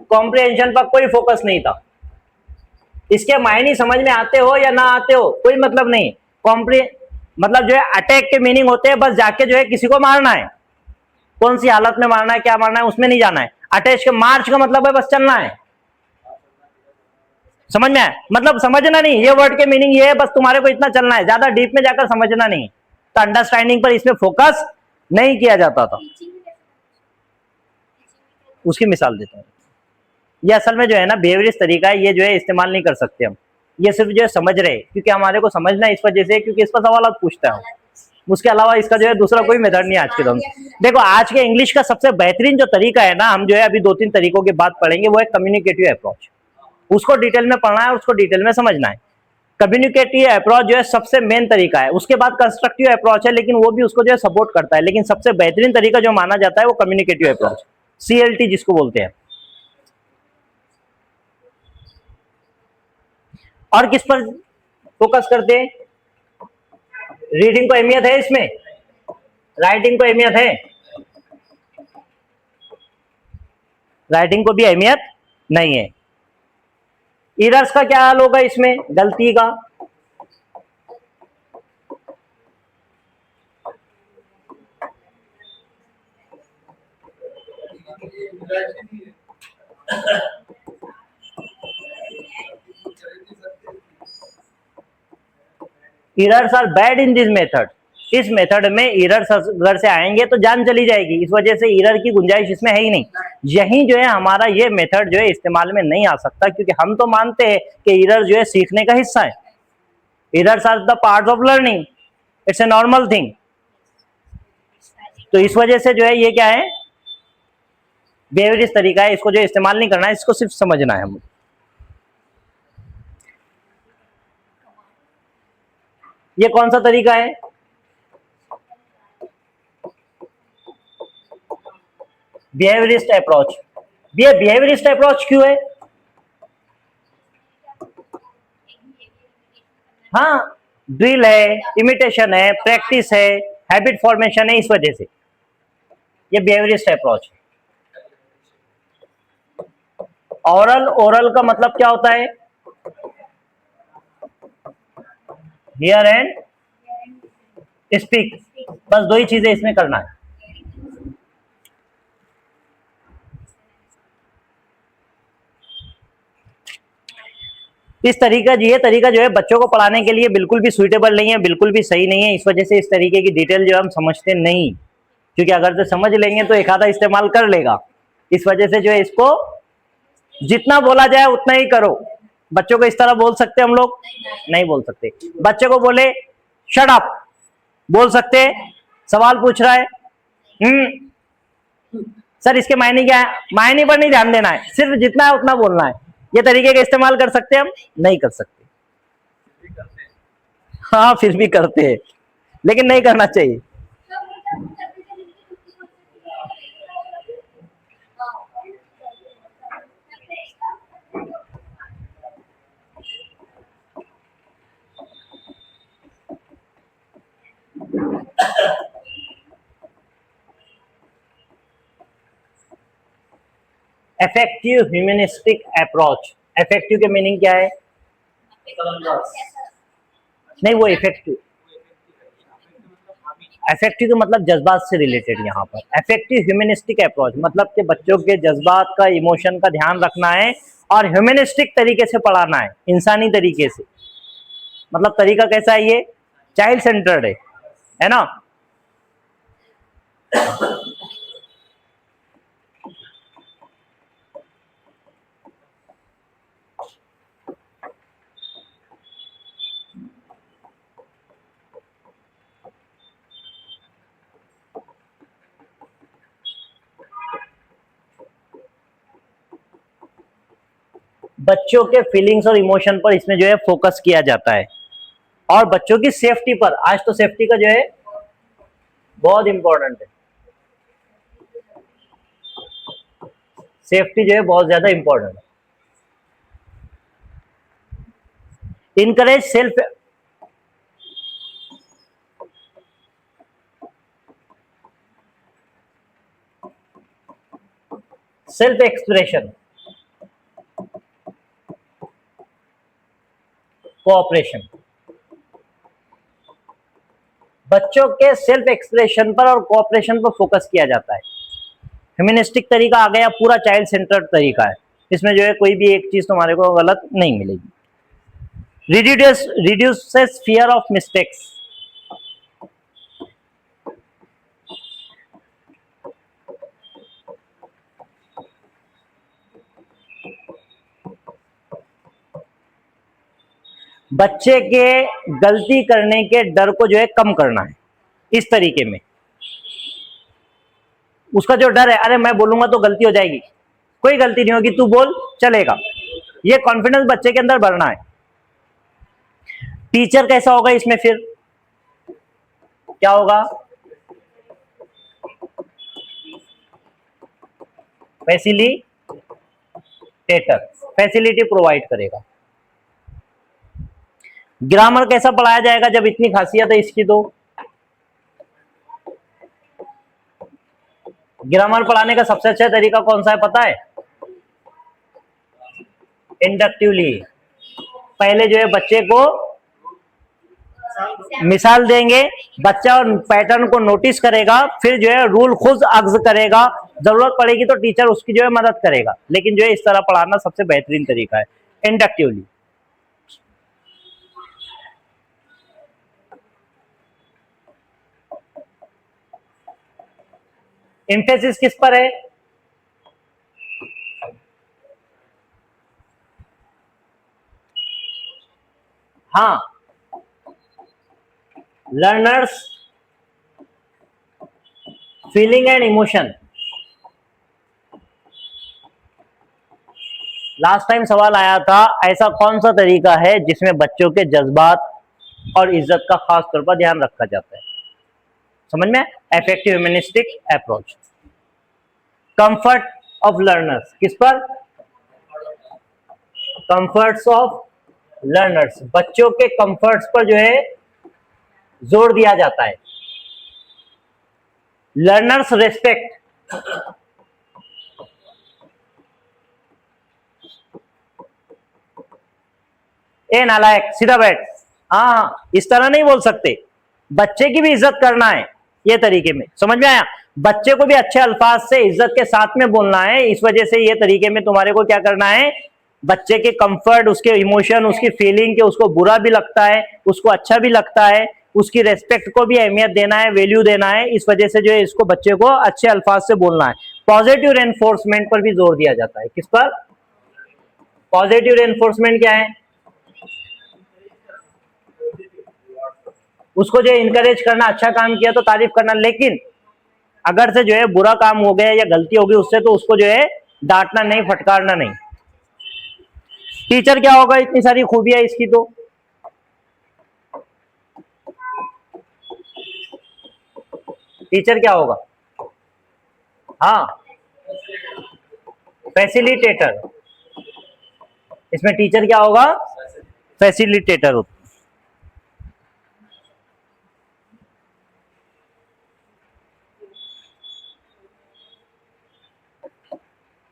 कॉम्प्रिहेंशन पर कोई फोकस नहीं था। इसके मायने समझ में आते हो या ना आते हो कोई मतलब नहीं। मतलब जो है अटैक के मीनिंग होते हैं बस जाके जो है किसी को मारना है, कौन सी हालत में मारना है, क्या मारना है, उसमें नहीं जाना है। अटैच के मार्च का मतलब है बस चलना है। समझ में आया? मतलब समझना नहीं, ये वर्ड के मीनिंग ये है, बस तुम्हारे को इतना चलना है, ज्यादा डीप में जाकर समझना नहीं। तो अंडरस्टैंडिंग पर इसमें फोकस नहीं किया जाता था। उसकी मिसाल देता हूँ। ये असल में जो है ना बिहेवियरिस्ट तरीका है, ये जो है इस्तेमाल नहीं कर सकते हम। ये सिर्फ जो है समझ रहे, क्योंकि हमारे को समझना है इस वजह से, क्योंकि इस पर सवाल पूछता है। उसके अलावा इसका जो है दूसरा कोई मेथड नहीं आज के दौर में। देखो आज के इंग्लिश का सबसे बेहतरीन जो तरीका है ना, हम जो है अभी 2-3 तरीकों की बात पढ़ेंगे, वो है कम्युनिकेटिव अप्रोच। उसको डिटेल में पढ़ना है, उसको डिटेल में समझना है। कम्युनिकेटिव अप्रोच जो है सबसे मेन तरीका है। उसके बाद कंस्ट्रक्टिव अप्रोच है, लेकिन वो भी उसको जो है सपोर्ट करता है, लेकिन सबसे बेहतरीन तरीका जो माना जाता है वो कम्युनिकेटिव अप्रोच, CLT जिसको बोलते हैं। और किस पर फोकस करते हैं? रीडिंग को अहमियत है इसमें, राइटिंग को अहमियत है, राइटिंग को भी अहमियत नहीं है। एरर्स का क्या हाल होगा इसमें, गलती का? Errors are bad in this method. इस मेथड में एरर्स अगर से आएंगे तो जान चली जाएगी, इस वजह से एरर की गुंजाइश इसमें है ही नहीं। यही जो है हमारा ये मेथड जो है इस्तेमाल में नहीं आ सकता, क्योंकि हम तो मानते हैं कि एरर जो है सीखने का हिस्सा है। Errors are the part of learning, it's a normal thing. तो इस वजह से जो है ये क्या है, बिहेवियरिस्ट तरीका है, इसको जो इस्तेमाल नहीं करना है, इसको सिर्फ समझना है हमें। ये कौन सा तरीका है? Behaviourist approach. ये बिहेवियरिस्ट अप्रोच क्यों है? हाँ, ड्रिल है, इमिटेशन है, प्रैक्टिस है, हैबिट फॉर्मेशन है, इस वजह से ये बिहेवियरिस्ट अप्रोच है। ओरल का मतलब क्या होता है? हियर एंड स्पीक, बस 2 ही चीजें इसमें करना है। इस तरीका ये तरीका जो है बच्चों को पढ़ाने के लिए बिल्कुल भी सुइटेबल नहीं है, बिल्कुल भी सही नहीं है। इस वजह से इस तरीके की डिटेल जो हम समझते नहीं, क्योंकि अगर तो समझ लेंगे तो एक आधा इस्तेमाल कर लेगा। इस वजह से जो है इसको जितना बोला जाए उतना ही करो, बच्चों को इस तरह बोल सकते हम लोग? नहीं बोल सकते। बच्चे को बोले शट अप, बोल सकते? सवाल पूछ रहा है, सर इसके मायने क्या है? मायने पर नहीं ध्यान देना है, सिर्फ जितना है उतना बोलना है। ये तरीके का इस्तेमाल कर सकते हम? नहीं कर सकते। हाँ फिर भी करते हैं, लेकिन नहीं करना चाहिए। इफेक्टिव ह्यूमनिस्टिक अप्रोच, इफेक्टिव के मीनिंग क्या है? नहीं वो इफेक्टिव, इफेक्टिव का मतलब जज्बात से रिलेटेड। यहाँ पर इफेक्टिव ह्यूमनिस्टिक अप्रोच मतलब कि बच्चों के जज्बात का, इमोशन का ध्यान रखना है और ह्यूमनिस्टिक तरीके से पढ़ाना है, इंसानी तरीके से। मतलब तरीका कैसा है? ये चाइल्ड सेंटर्ड है ना। बच्चों के फीलिंग्स और इमोशन पर इसमें जो है फोकस किया जाता है, और बच्चों की सेफ्टी पर। आज तो सेफ्टी का जो है बहुत इंपॉर्टेंट है, सेफ्टी जो है बहुत ज्यादा इंपॉर्टेंट है। Encourage self expression, cooperation. बच्चों के सेल्फ एक्सप्रेशन पर और कोऑपरेशन पर फोकस किया जाता है। ह्यूमनिस्टिक तरीका आ गया, पूरा चाइल्ड सेंटर्ड तरीका है। इसमें जो है कोई भी एक चीज तुम्हारे को गलत नहीं मिलेगी। रिड्यूसेस फियर ऑफ मिस्टेक्स, बच्चे के गलती करने के डर को जो है कम करना है। इस तरीके में उसका जो डर है, अरे मैं बोलूंगा तो गलती हो जाएगी, कोई गलती नहीं होगी, तू बोल चलेगा, ये कॉन्फिडेंस बच्चे के अंदर भरना है। टीचर कैसा होगा इसमें? फिर क्या होगा? फैसिलिटेटर, फैसिलिटी प्रोवाइड करेगा। ग्रामर कैसा पढ़ाया जाएगा जब इतनी खासियत है इसकी? तो ग्रामर पढ़ाने का सबसे अच्छा तरीका कौन सा है पता है? इंडक्टिवली। पहले जो है बच्चे को मिसाल देंगे, बच्चा पैटर्न को नोटिस करेगा, फिर जो है रूल खुद अख्ज करेगा, जरूरत पड़ेगी तो टीचर उसकी जो है मदद करेगा। लेकिन जो है इस तरह पढ़ाना सबसे बेहतरीन तरीका है, इंडक्टिवली। एम्फेसिस किस पर है? हाँ, learners feeling and emotion. Last time सवाल आया था, ऐसा कौन सा तरीका है जिसमें बच्चों के जज्बात और इज्जत का खास तौर पर ध्यान रखा जाता है? समझ में? Effective humanistic approach. Comfort of learners किस पर? कंफर्ट्स ऑफ लर्नर्स, बच्चों के कंफर्ट्स पर जो है जोर दिया जाता है। लर्नर्स रेस्पेक्ट, ए नालायक सीधा बैठ, हाँ इस तरह नहीं बोल सकते, बच्चे की भी इज्जत करना है ये तरीके में। समझ में आया? बच्चे को भी अच्छे अल्फाज से इज्जत के साथ में बोलना है। इस वजह से ये तरीके में तुम्हारे को क्या करना है, बच्चे के कंफर्ट, उसके इमोशन, उसकी फीलिंग के, उसको बुरा भी लगता है, उसको अच्छा भी लगता है, उसकी रेस्पेक्ट को भी अहमियत देना है, वैल्यू देना है। इस वजह से जो है इसको बच्चे को अच्छे अल्फाज से बोलना है। पॉजिटिव रेनफोर्समेंट पर भी जोर दिया जाता है। किस पर? पॉजिटिव रेनफोर्समेंट क्या है? उसको जो इनकरेज करना, अच्छा काम किया तो तारीफ करना, लेकिन अगर से जो है बुरा काम हो गया या गलती होगी उससे, तो उसको जो है डांटना नहीं, फटकारना नहीं। टीचर क्या होगा? इतनी सारी खूबियां इसकी, तो टीचर क्या होगा? हाँ, फैसिलिटेटर। इसमें टीचर क्या होगा? फैसिलिटेटर होता।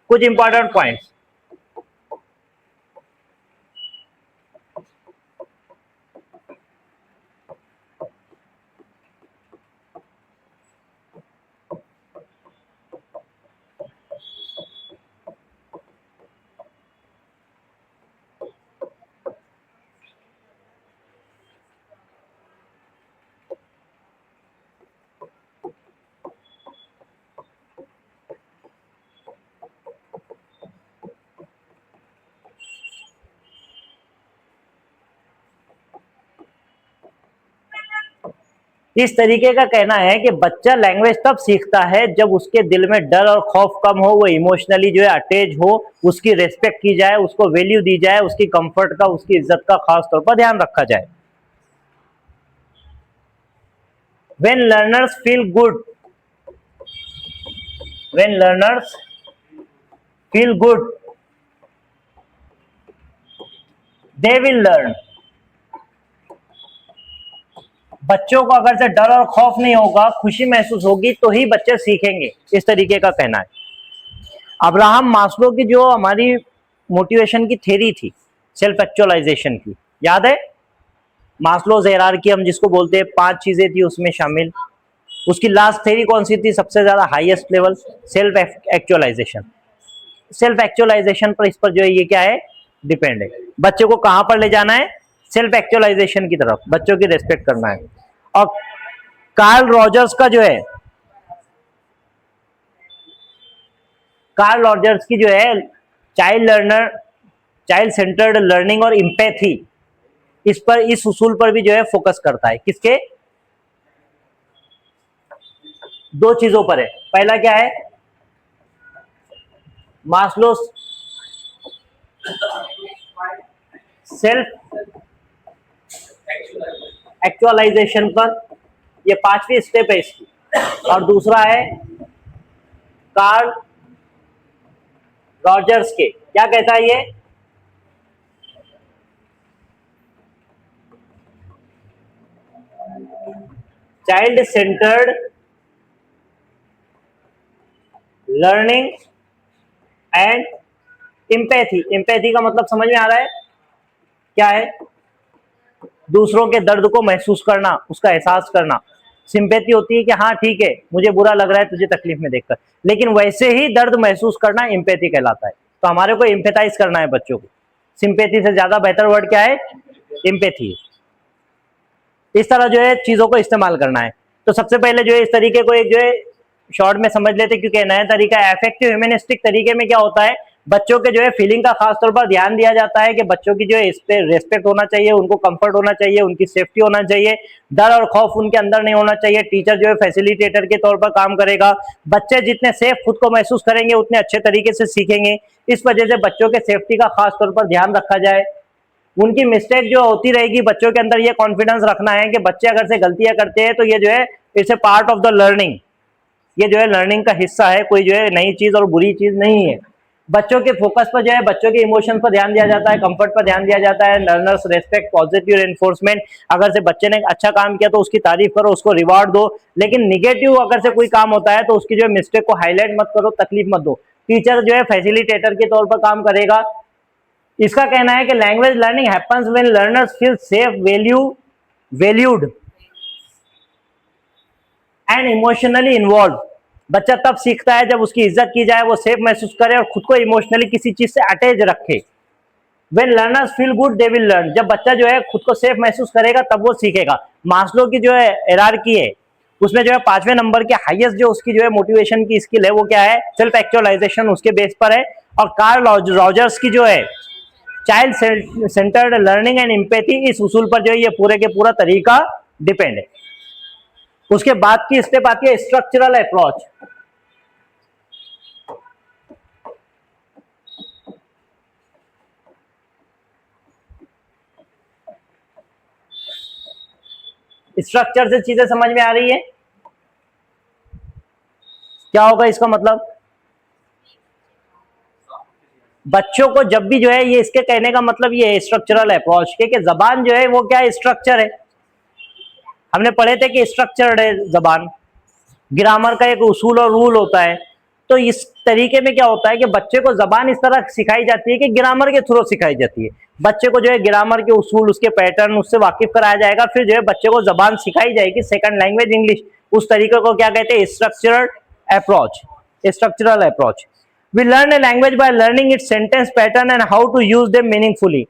कुछ इंपॉर्टेंट पॉइंट्स। इस तरीके का कहना है कि बच्चा लैंग्वेज तब सीखता है जब उसके दिल में डर और खौफ कम हो, वो इमोशनली जो है अटैच हो, उसकी रेस्पेक्ट की जाए, उसको वैल्यू दी जाए, उसकी कंफर्ट का, उसकी इज्जत का खास तौर पर ध्यान रखा जाए। When learners feel good, when learners feel good, they will learn. बच्चों को अगर से डर और खौफ नहीं होगा, खुशी महसूस होगी, तो ही बच्चे सीखेंगे, इस तरीके का कहना है। अब्राहम मास्लो की जो हमारी मोटिवेशन की थ्योरी थी, सेल्फ एक्चुअलाइजेशन की, याद है? मास्लोज हायरार्की हम जिसको बोलते हैं, 5 चीजें थी उसमें शामिल। उसकी लास्ट थ्योरी कौन सी थी? सबसे ज्यादा highest level, self actualization. Self actualization पर, इस पर जो है ये क्या है? डिपेंड है। बच्चे को कहां पर ले जाना है? सेल्फ एक्चुअलाइजेशन की तरफ, बच्चों की रेस्पेक्ट करना है। और कार्ल रॉजर्स का जो है, कार्ल रॉजर्स की जो है चाइल्ड सेंटर्ड लर्निंग और इम्पैथी, इस पर, इस उसूल पर भी जो है फोकस करता है। किसके? 2 चीजों पर है। पहला क्या है? मास्लो सेल्फ एक्चुअलाइजेशन पर, ये 5वीं स्टेप है इसकी। और दूसरा है कार्ल रॉजर्स के, क्या कहता है ये? Child centred learning and empathy. Empathy का मतलब समझ में आ रहा है? क्या है? दूसरों के दर्द को महसूस करना, उसका एहसास करना। सिंपैथी होती है कि हाँ ठीक है, मुझे बुरा लग रहा है तुझे तकलीफ में देखकर, लेकिन वैसे ही दर्द महसूस करना इम्पैथी कहलाता है। तो हमारे को इम्पैथाइज करना है बच्चों को। सिंपैथी से ज्यादा बेहतर वर्ड क्या है? इम्पैथी। इस तरह जो है चीजों को इस्तेमाल करना है। तो सबसे पहले जो है इस तरीके को एक जो है शॉर्ट में समझ लेते, क्योंकि नया तरीका है। इफेक्टिव ह्यूमनिस्टिक तरीके में क्या होता है? बच्चों के जो है फीलिंग का खास तौर पर ध्यान दिया जाता है कि बच्चों की जो है इस पे रेस्पेक्ट होना चाहिए, उनको कंफर्ट होना चाहिए, उनकी सेफ्टी होना चाहिए, डर और खौफ उनके अंदर नहीं होना चाहिए। टीचर जो है फैसिलिटेटर के तौर पर काम करेगा। बच्चे जितने सेफ खुद को महसूस करेंगे उतने अच्छे तरीके से सीखेंगे। इस वजह से बच्चों के सेफ्टी का खास तौर पर ध्यान रखा जाए। उनकी मिस्टेक जो होती रहेगी, बच्चों के अंदर ये कॉन्फिडेंस रखना है कि बच्चे अगर से गलतियां करते हैं तो ये जो है it's a part of the learning, ये जो है लर्निंग का हिस्सा है, कोई जो है नई चीज और बुरी चीज नहीं है। बच्चों के फोकस पर जो है बच्चों के इमोशन पर ध्यान दिया जाता है, कंफर्ट पर ध्यान दिया जाता है, लर्नर्स रेस्पेक्ट, पॉजिटिव एनफोर्समेंट। अगर से बच्चे ने अच्छा काम किया तो उसकी तारीफ करो, उसको रिवार्ड दो, लेकिन निगेटिव अगर से कोई काम होता है तो उसकी जो है मिस्टेक को हाईलाइट मत करो, तकलीफ मत दो। टीचर जो है फैसिलिटेटर के तौर पर काम करेगा। इसका कहना है कि language learning happens when learners feel safe, valued and emotionally involve. बच्चा तब सीखता है जब उसकी इज्जत की जाए, वो सेफ महसूस करे और खुद को इमोशनली किसी चीज से अटैच रखे। When learners feel good they will learn. जब बच्चा जो है खुद को सेफ महसूस करेगा तब वो सीखेगा। मास्लो की जो है हायरार्की है, उसमें जो है 5वें नंबर के हाईएस्ट जो उसकी जो है मोटिवेशन की स्किल है वो क्या है? सेल्फ एक्चुअलाइजेशन, उसके बेस पर है। और कार्ल रॉजर्स की जो है child centred learning and empathy, इस उसूल पर जो है ये पूरे के पूरा तरीका डिपेंड है। उसके बाद की स्टेप आती है स्ट्रक्चरल अप्रोच। स्ट्रक्चर से चीजें समझ में आ रही है? क्या होगा इसका मतलब? बच्चों को जब भी जो है ये, इसके कहने का मतलब ये है स्ट्रक्चरल अप्रोच के, कि जबान जो है वो क्या है, स्ट्रक्चर है। हमने पढ़े थे कि स्ट्रक्चर्ड है जबान, ग्रामर का एक उसूल और रूल होता है। तो इस तरीके में क्या होता है कि बच्चे को जबान इस तरह सिखाई जाती है कि ग्रामर के थ्रू सिखाई जाती है। बच्चे को जो है ग्रामर के उसूल, उसके पैटर्न, उससे वाकिफ कराया जाएगा, फिर जो है बच्चे को जबान सिखाई जाएगी, सेकंड लैंग्वेज इंग्लिश। उस तरीके को क्या कहते हैं? Structural approach. Structural approach. We learn a language by learning its sentence pattern and how to use them meaningfully.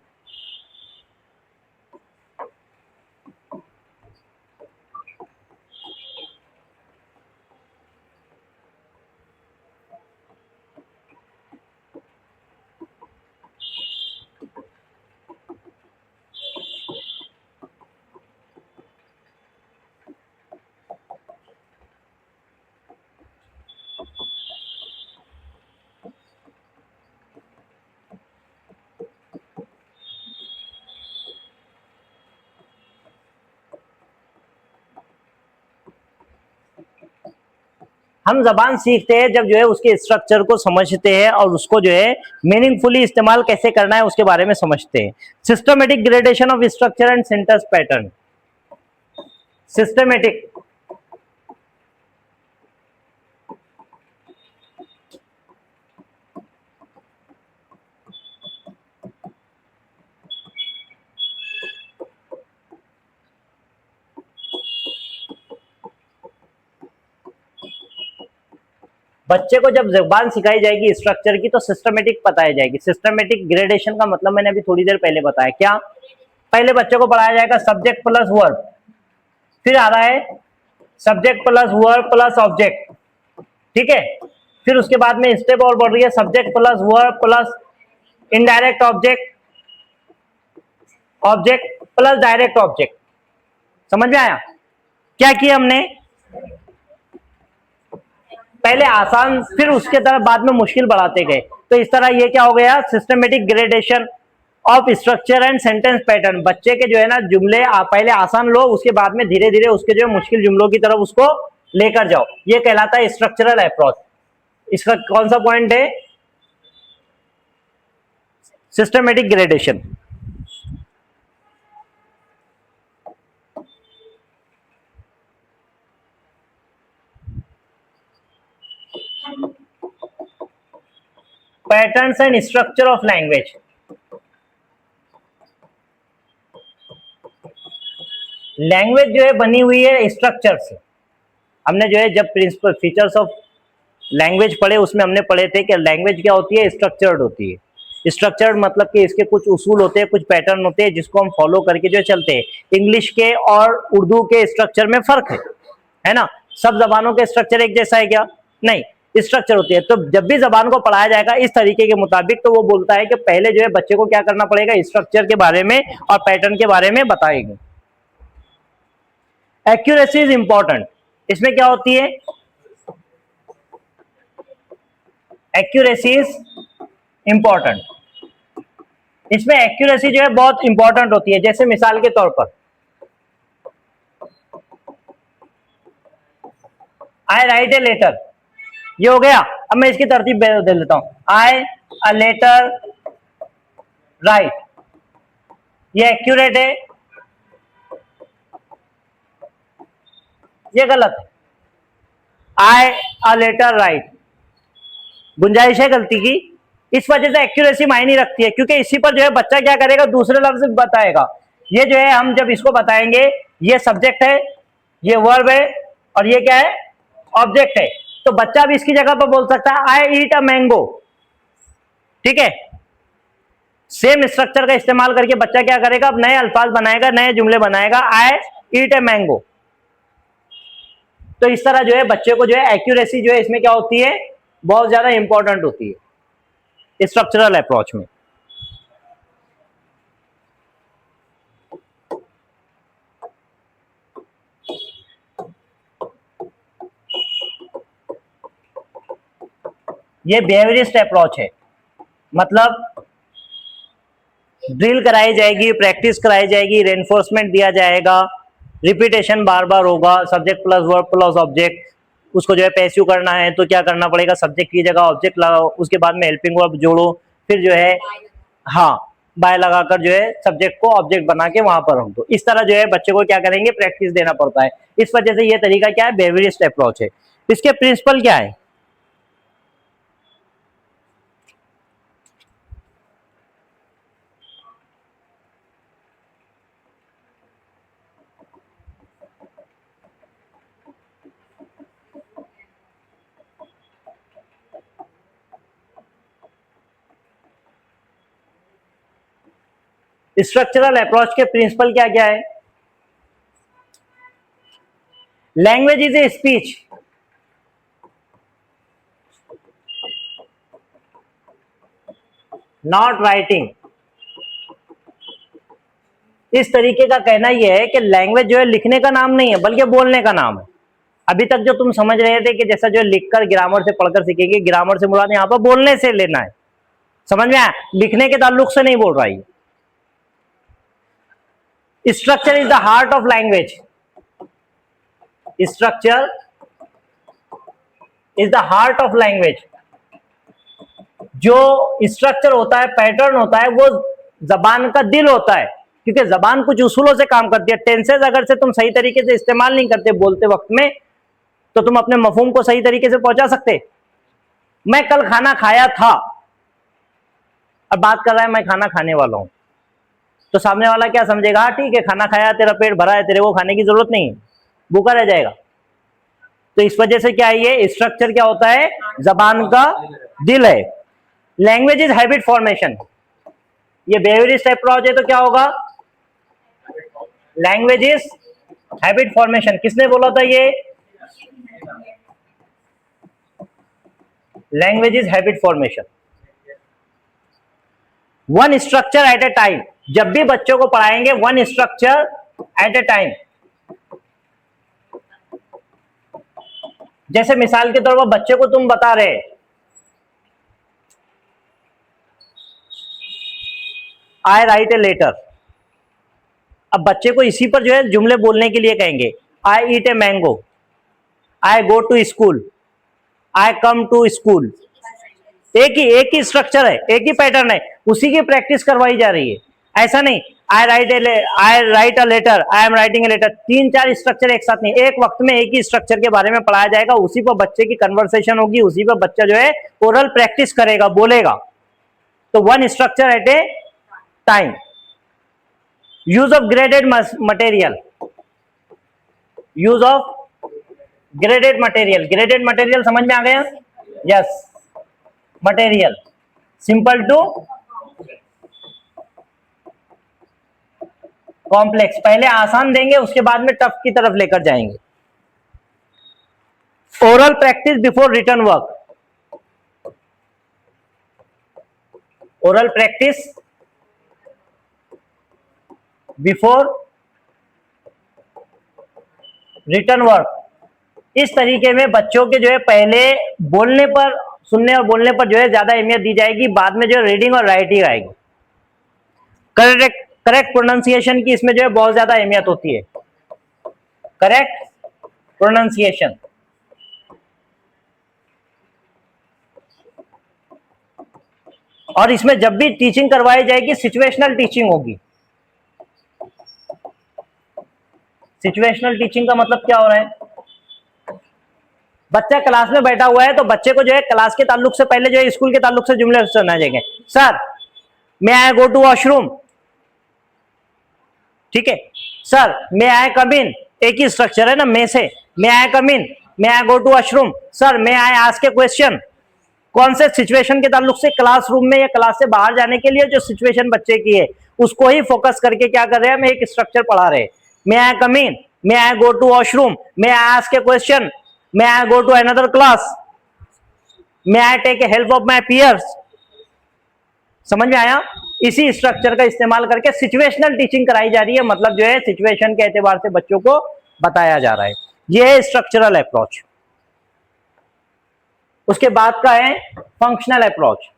हम जबान सीखते हैं जब जो है उसके स्ट्रक्चर को समझते हैं और उसको जो है मीनिंगफुली इस्तेमाल कैसे करना है उसके बारे में समझते हैं। Systematic gradation of structure and sentence pattern. Systematic, बच्चे को जब जबान सिखाई जाएगी स्ट्रक्चर की तो सिस्टमेटिक बताई जाएगी। सिस्टमेटिक ग्रेडेशन का मतलब मैंने अभी थोड़ी देर पहले बताया। क्या? पहले बच्चे को पढ़ाया जाएगा सब्जेक्ट प्लस वर्ब, फिर आ रहा है subject plus verb plus object, ठीक है। फिर उसके बाद में स्टेप और बढ़ रही है subject plus verb plus indirect object, object plus direct object. समझ में आया? क्या किया हमने? पहले आसान, फिर उसके तरफ बाद में मुश्किल बढ़ाते गए। तो इस तरह ये क्या हो गया? Systematic gradation of structure and sentence pattern. बच्चे के जो है ना जुमले पहले आसान लो, उसके बाद में धीरे धीरे उसके जो है मुश्किल जुमलों की तरफ उसको लेकर जाओ। ये कहलाता है स्ट्रक्चरल अप्रोच। इसका कौन सा पॉइंट है? Systematic gradation. Patterns and structure of language. Language जो है बनी हुई है स्ट्रक्चर से। हमने जो है जब प्रिंसिपल फीचर्स ऑफ लैंग्वेज पढ़े उसमें हमने पढ़े थे कि लैंग्वेज क्या होती है? स्ट्रक्चर्ड होती है। स्ट्रक्चर्ड मतलब कि इसके कुछ उसूल होते हैं, कुछ पैटर्न होते हैं जिसको हम फॉलो करके जो चलते हैं। इंग्लिश के और उर्दू के स्ट्रक्चर में फर्क है ना? सब जबानों के स्ट्रक्चर एक जैसा है क्या? नहीं, स्ट्रक्चर होती है। तो जब भी जबान को पढ़ाया जाएगा इस तरीके के मुताबिक तो वो बोलता है कि पहले जो है बच्चे को क्या करना पड़ेगा? स्ट्रक्चर के बारे में और पैटर्न के बारे में बताएंगे। Accuracy is important. इसमें क्या होती है? Accuracy is important. इसमें एक्यूरेसी जो है बहुत इंपॉर्टेंट होती है। जैसे मिसाल के तौर पर आई राइट ए लेटर, ये हो गया। अब मैं इसकी तरतीब बदल देता हूं। आई अ लेटर राइट, ये एक्यूरेट है, ये गलत है। आई अ लेटर राइट, गुंजाइश है गलती की। इस वजह से एक्यूरेसी मायने रखती है, क्योंकि इसी पर जो है बच्चा क्या करेगा? दूसरे लफ्ज बताएगा। ये जो है हम जब इसको बताएंगे, ये सब्जेक्ट है, ये वर्ब है और ये क्या है? ऑब्जेक्ट है। तो बच्चा भी इसकी जगह पर बोल सकता है आई ईट अ मैंगो, ठीक है। सेम स्ट्रक्चर का इस्तेमाल करके बच्चा क्या करेगा? अब नए अल्फाज बनाएगा, नए जुमले बनाएगा। आई ईट ए मैंगो। तो इस तरह जो है बच्चे को जो है एक्यूरेसी जो है इसमें क्या होती है? बहुत ज्यादा इंपॉर्टेंट होती है स्ट्रक्चरल अप्रोच में। ये बिहेवियरिस्ट अप्रोच है, मतलब ड्रिल कराई जाएगी, प्रैक्टिस कराई जाएगी, रेनफोर्समेंट दिया जाएगा, रिपीटेशन बार बार होगा, subject plus verb plus object. उसको जो है पैसिव करना है तो क्या करना पड़ेगा, सब्जेक्ट की जगह ऑब्जेक्ट लगाओ, उसके बाद में हेल्पिंग वर्ब जोड़ो, फिर जो है हाँ बाय लगाकर जो है सब्जेक्ट को ऑब्जेक्ट बना के वहां पर रख दो। इस तरह जो है बच्चे को क्या करेंगे, प्रैक्टिस देना पड़ता है। इस वजह से ये तरीका क्या है, बिहेवियरिस्ट अप्रोच है। इसके प्रिंसिपल क्या है, स्ट्रक्चरल अप्रोच के प्रिंसिपल क्या क्या है। Language is a speech, not writing. इस तरीके का कहना यह है कि लैंग्वेज जो है लिखने का नाम नहीं है बल्कि बोलने का नाम है। अभी तक जो तुम समझ रहे थे कि जैसा जो लिखकर ग्रामर से पढ़कर सीखेंगे, ग्रामर से मुराद यहां पर बोलने से लेना है, समझ में आया, लिखने के ताल्लुक से नहीं बोल रहा है। Structure is the heart of language, structure is the heart of language. जो स्ट्रक्चर होता है, पैटर्न होता है, वो जबान का दिल होता है, क्योंकि जबान कुछ उसूलों से काम करती है। टेंसेज अगर से तुम सही तरीके से इस्तेमाल नहीं करते बोलते वक्त में, तो तुम अपने मफहूम को सही तरीके से पहुंचा सकते। मैं कल खाना खाया था, अब बात कर रहा है मैं खाना खाने वाला हूं, तो सामने वाला क्या समझेगा, ठीक है खाना खाया, तेरा पेट भरा है, तेरे को खाने की जरूरत नहीं, भूखा रह जाएगा। तो इस वजह से क्या है, ये स्ट्रक्चर क्या होता है, जबान का दिल है। लैंग्वेज इज हैबिट फॉर्मेशन, ये बिहेवियरिस्ट अप्रोच है तो क्या होगा, लैंग्वेज इज हैबिट फॉर्मेशन। किसने बोला था ये, language is habit formation, one structure at a time. जब भी बच्चों को पढ़ाएंगे one structure at a time. जैसे मिसाल के तौर पर बच्चे को तुम बता रहे, आई राइट ए लेटर। अब बच्चे को इसी पर जो है जुमले बोलने के लिए कहेंगे, I eat a mango, I go to school, I come to school. एक ही स्ट्रक्चर है, एक ही पैटर्न है, उसी की प्रैक्टिस करवाई जा रही है। ऐसा नहीं I write a letter, I am writing a letter, 3-4 structure एक साथ नहीं, एक वक्त में एक ही स्ट्रक्चर के बारे में पढ़ाया जाएगा। उसी पर बच्चे की कन्वर्सेशन होगी, उसी पर बच्चा जो है ओरल प्रैक्टिस करेगा, बोलेगा। तो one structure at a time. Use of graded material, use of graded material. Graded material समझ में आ गया, yes, material simple to complex. पहले आसान देंगे, उसके बाद में टफ की तरफ लेकर जाएंगे। Oral practice before written work, oral practice before written work. इस तरीके में बच्चों के जो है पहले बोलने पर, सुनने और बोलने पर जो है ज्यादा अहमियत दी जाएगी, बाद में जो है रीडिंग और राइटिंग आएगी। करेक्ट प्रोनाउंसिएशन की इसमें जो है बहुत ज्यादा अहमियत होती है, करेक्ट प्रोनाउंसिएशन। और इसमें जब भी टीचिंग करवाई जाएगी सिचुएशनल टीचिंग होगी। सिचुएशनल टीचिंग का मतलब क्या हो रहा है, बच्चा क्लास में बैठा हुआ है तो बच्चे को जो है क्लास के ताल्लुक से पहले जो है स्कूल के ताल्लुक से जुमले सुना जाएंगे। Sir may I go to washroom, ठीक है, सर मे आई कम इन, एक ही स्ट्रक्चर है ना, मे से, may I come in, may I go to washroom, sir may I ask a question. कौन से सिचुएशन के ताल्लुक से, क्लासरूम में या क्लास से बाहर जाने के लिए जो सिचुएशन बच्चे की है उसको ही फोकस करके क्या कर रहे हैं, हम एक स्ट्रक्चर पढ़ा रहे हैं। May I come in, may I go to washroom, may I ask a question, may I go to another class, may I take a help of my peers. समझ में आया, इसी स्ट्रक्चर का इस्तेमाल करके सिचुएशनल टीचिंग कराई जा रही है, मतलब जो है सिचुएशन के एतबार से बच्चों को बताया जा रहा है। यह है स्ट्रक्चरल अप्रोच। उसके बाद का है फंक्शनल अप्रोच।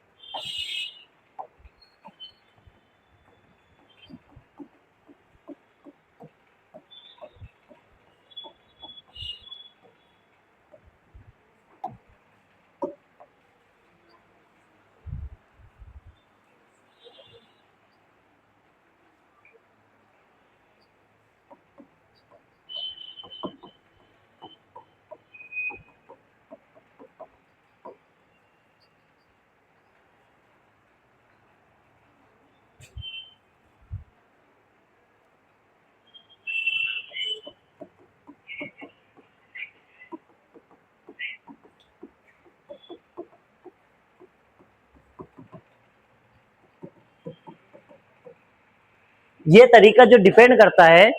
ये तरीका जो डिपेंड करता है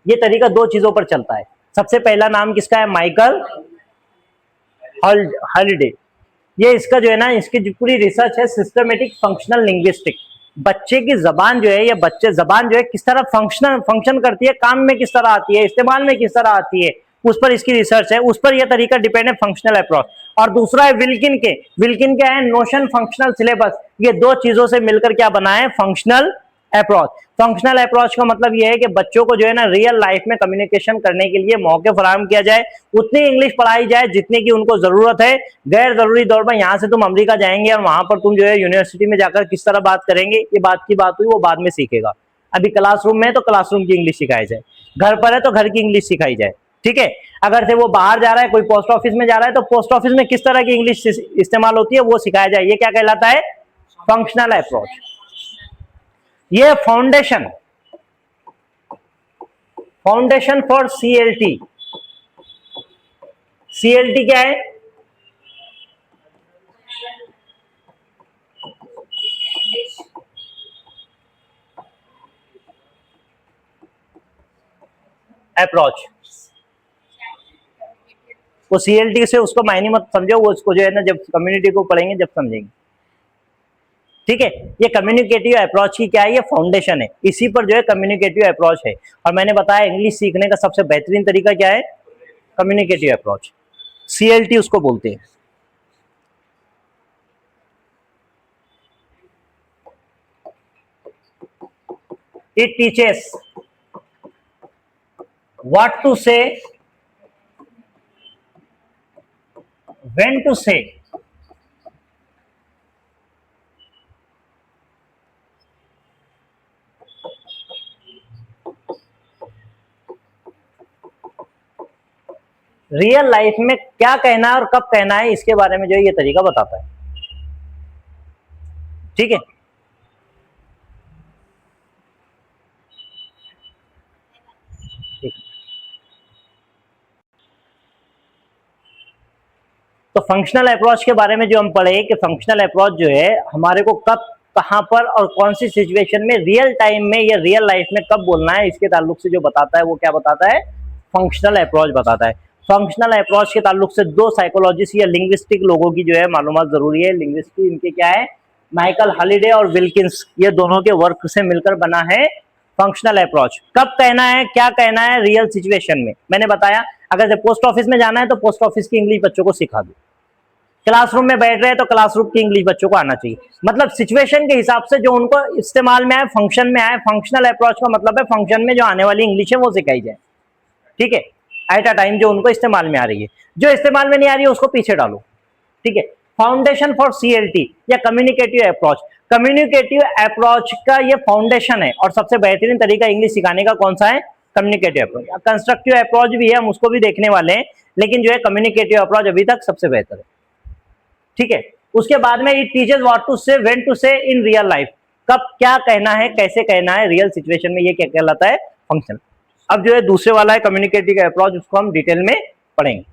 ये तरीका दो चीजों पर चलता है। सबसे पहला नाम किसका है? Michael holiday. ये इसका जो है ना, इसकी जो पूरी रिसर्च है सिस्टमेटिक फंक्शनल लिंग्विस्टिक। बच्चे की जबान जो है, या बच्चे जबान जो है किस तरह फंक्शन करती है, काम में किस तरह आती है, इस्तेमाल में किस तरह आती है, उस पर इसकी रिसर्च है। उस पर यह तरीका डिपेंड है फंक्शनल अप्रोच। और दूसरा है विल्किन के। विल्किन क्या है? Notion, functional, syllabus. ये दो चीजों से मिलकर क्या बना है? Functional approach. फंक्शनल अप्रोच का मतलब यह है कि बच्चों को जो है ना रियल लाइफ में कम्युनिकेशन करने के लिए मौके फराहम किया जाए, उतनी इंग्लिश पढ़ाई जाए जितने की उनको जरूरत है। गैर जरूरी दौर पर यहां से तुम अमेरिका जाएंगे और वहां पर तुम जो है यूनिवर्सिटी में जाकर किस तरह बात करेंगे, ये बात की बात हुई, वो बाद में सीखेगा। अभी क्लासरूम में है तो क्लासरूम की इंग्लिश सिखाई जाए, घर पर है तो घर की इंग्लिश सिखाई जाए। ठीक है। अगर से वो बाहर जा रहा है, कोई पोस्ट ऑफिस में जा रहा है, तो पोस्ट ऑफिस में किस तरह की इंग्लिश इस्तेमाल होती है वो सिखाया जाए। ये क्या कहलाता है? Functional approach. ये फाउंडेशन फॉर सीएलटी। सीएलटी क्या है? अप्रोच। वो सीएलटी से उसको मायने मत समझो, वो उसको जो है ना जब कम्युनिटी को पढ़ेंगे जब समझेंगे। ठीक है। ये कम्युनिकेटिव अप्रोच की क्या है? ये फाउंडेशन है, इसी पर जो है कम्युनिकेटिव अप्रोच है। और मैंने बताया इंग्लिश सीखने का सबसे बेहतरीन तरीका क्या है? Communicative approach. सीएलटी उसको बोलते हैं। इट टीचेस व्हाट टू से, व्हेन टू से, रियल लाइफ में क्या कहना है और कब कहना है, इसके बारे में जो है ये तरीका बताता है। ठीक है। तो फंक्शनल अप्रोच के बारे में जो हम पढ़े कि फंक्शनल अप्रोच जो है हमारे को कब, कहां पर और कौन सी सिचुएशन में, रियल टाइम में या रियल लाइफ में कब बोलना है, इसके ताल्लुक से जो बताता है वो क्या बताता है? फंक्शनल अप्रोच बताता है। फंक्शनल अप्रोच के ताल्लुक से दो साइकोलॉजिस्ट या लिंग्विस्टिक लोगों की जो है मालूमात जरूरी है। लिंग्विस्टिक इनके क्या है? माइकल हॉलिडे और विल्किंस, ये दोनों के वर्क से मिलकर बना है फंक्शनल अप्रोच। कब कहना है, क्या कहना है रियल सिचुएशन में। मैंने बताया अगर पोस्ट ऑफिस में जाना है तो पोस्ट ऑफिस की इंग्लिश बच्चों को सिखा दो, क्लासरूम में बैठ रहे हैं तो क्लासरूम की इंग्लिश बच्चों को आना चाहिए। मतलब सिचुएशन के हिसाब से जो उनको इस्तेमाल में आए, फंक्शन में आए। फंक्शनल अप्रोच का मतलब है फंक्शन में जो आने वाली इंग्लिश है वो सिखाई जाए। ठीक है। एट अ टाइम जो उनको इस्तेमाल में आ रही है, जो इस्तेमाल में नहीं आ रही है उसको पीछे डालो। ठीक है। फाउंडेशन फॉर सीएलटी या कम्युनिकेटिव अप्रोच। कम्युनिकेटिव अप्रोच का ये फाउंडेशन है और सबसे बेहतरीन तरीका इंग्लिश सिखाने का कौन सा है? Communicative approach. कंस्ट्रक्टिव अप्रोच भी है, हम उसको भी देखने वाले हैं, लेकिन जो है कम्युनिकेटिव अप्रोच अभी तक सबसे बेहतर है। ठीक है। उसके बाद में इट टीचेस व्हाट टू से, व्हेन टू से इन रियल लाइफ। कब क्या कहना है, कैसे कहना है रियल सिचुएशन में, ये क्या कहलाता है? फंक्शन। अब जो है दूसरे वाला है कम्युनिकेटिव अप्रोच, उसको हम डिटेल में पढ़ेंगे।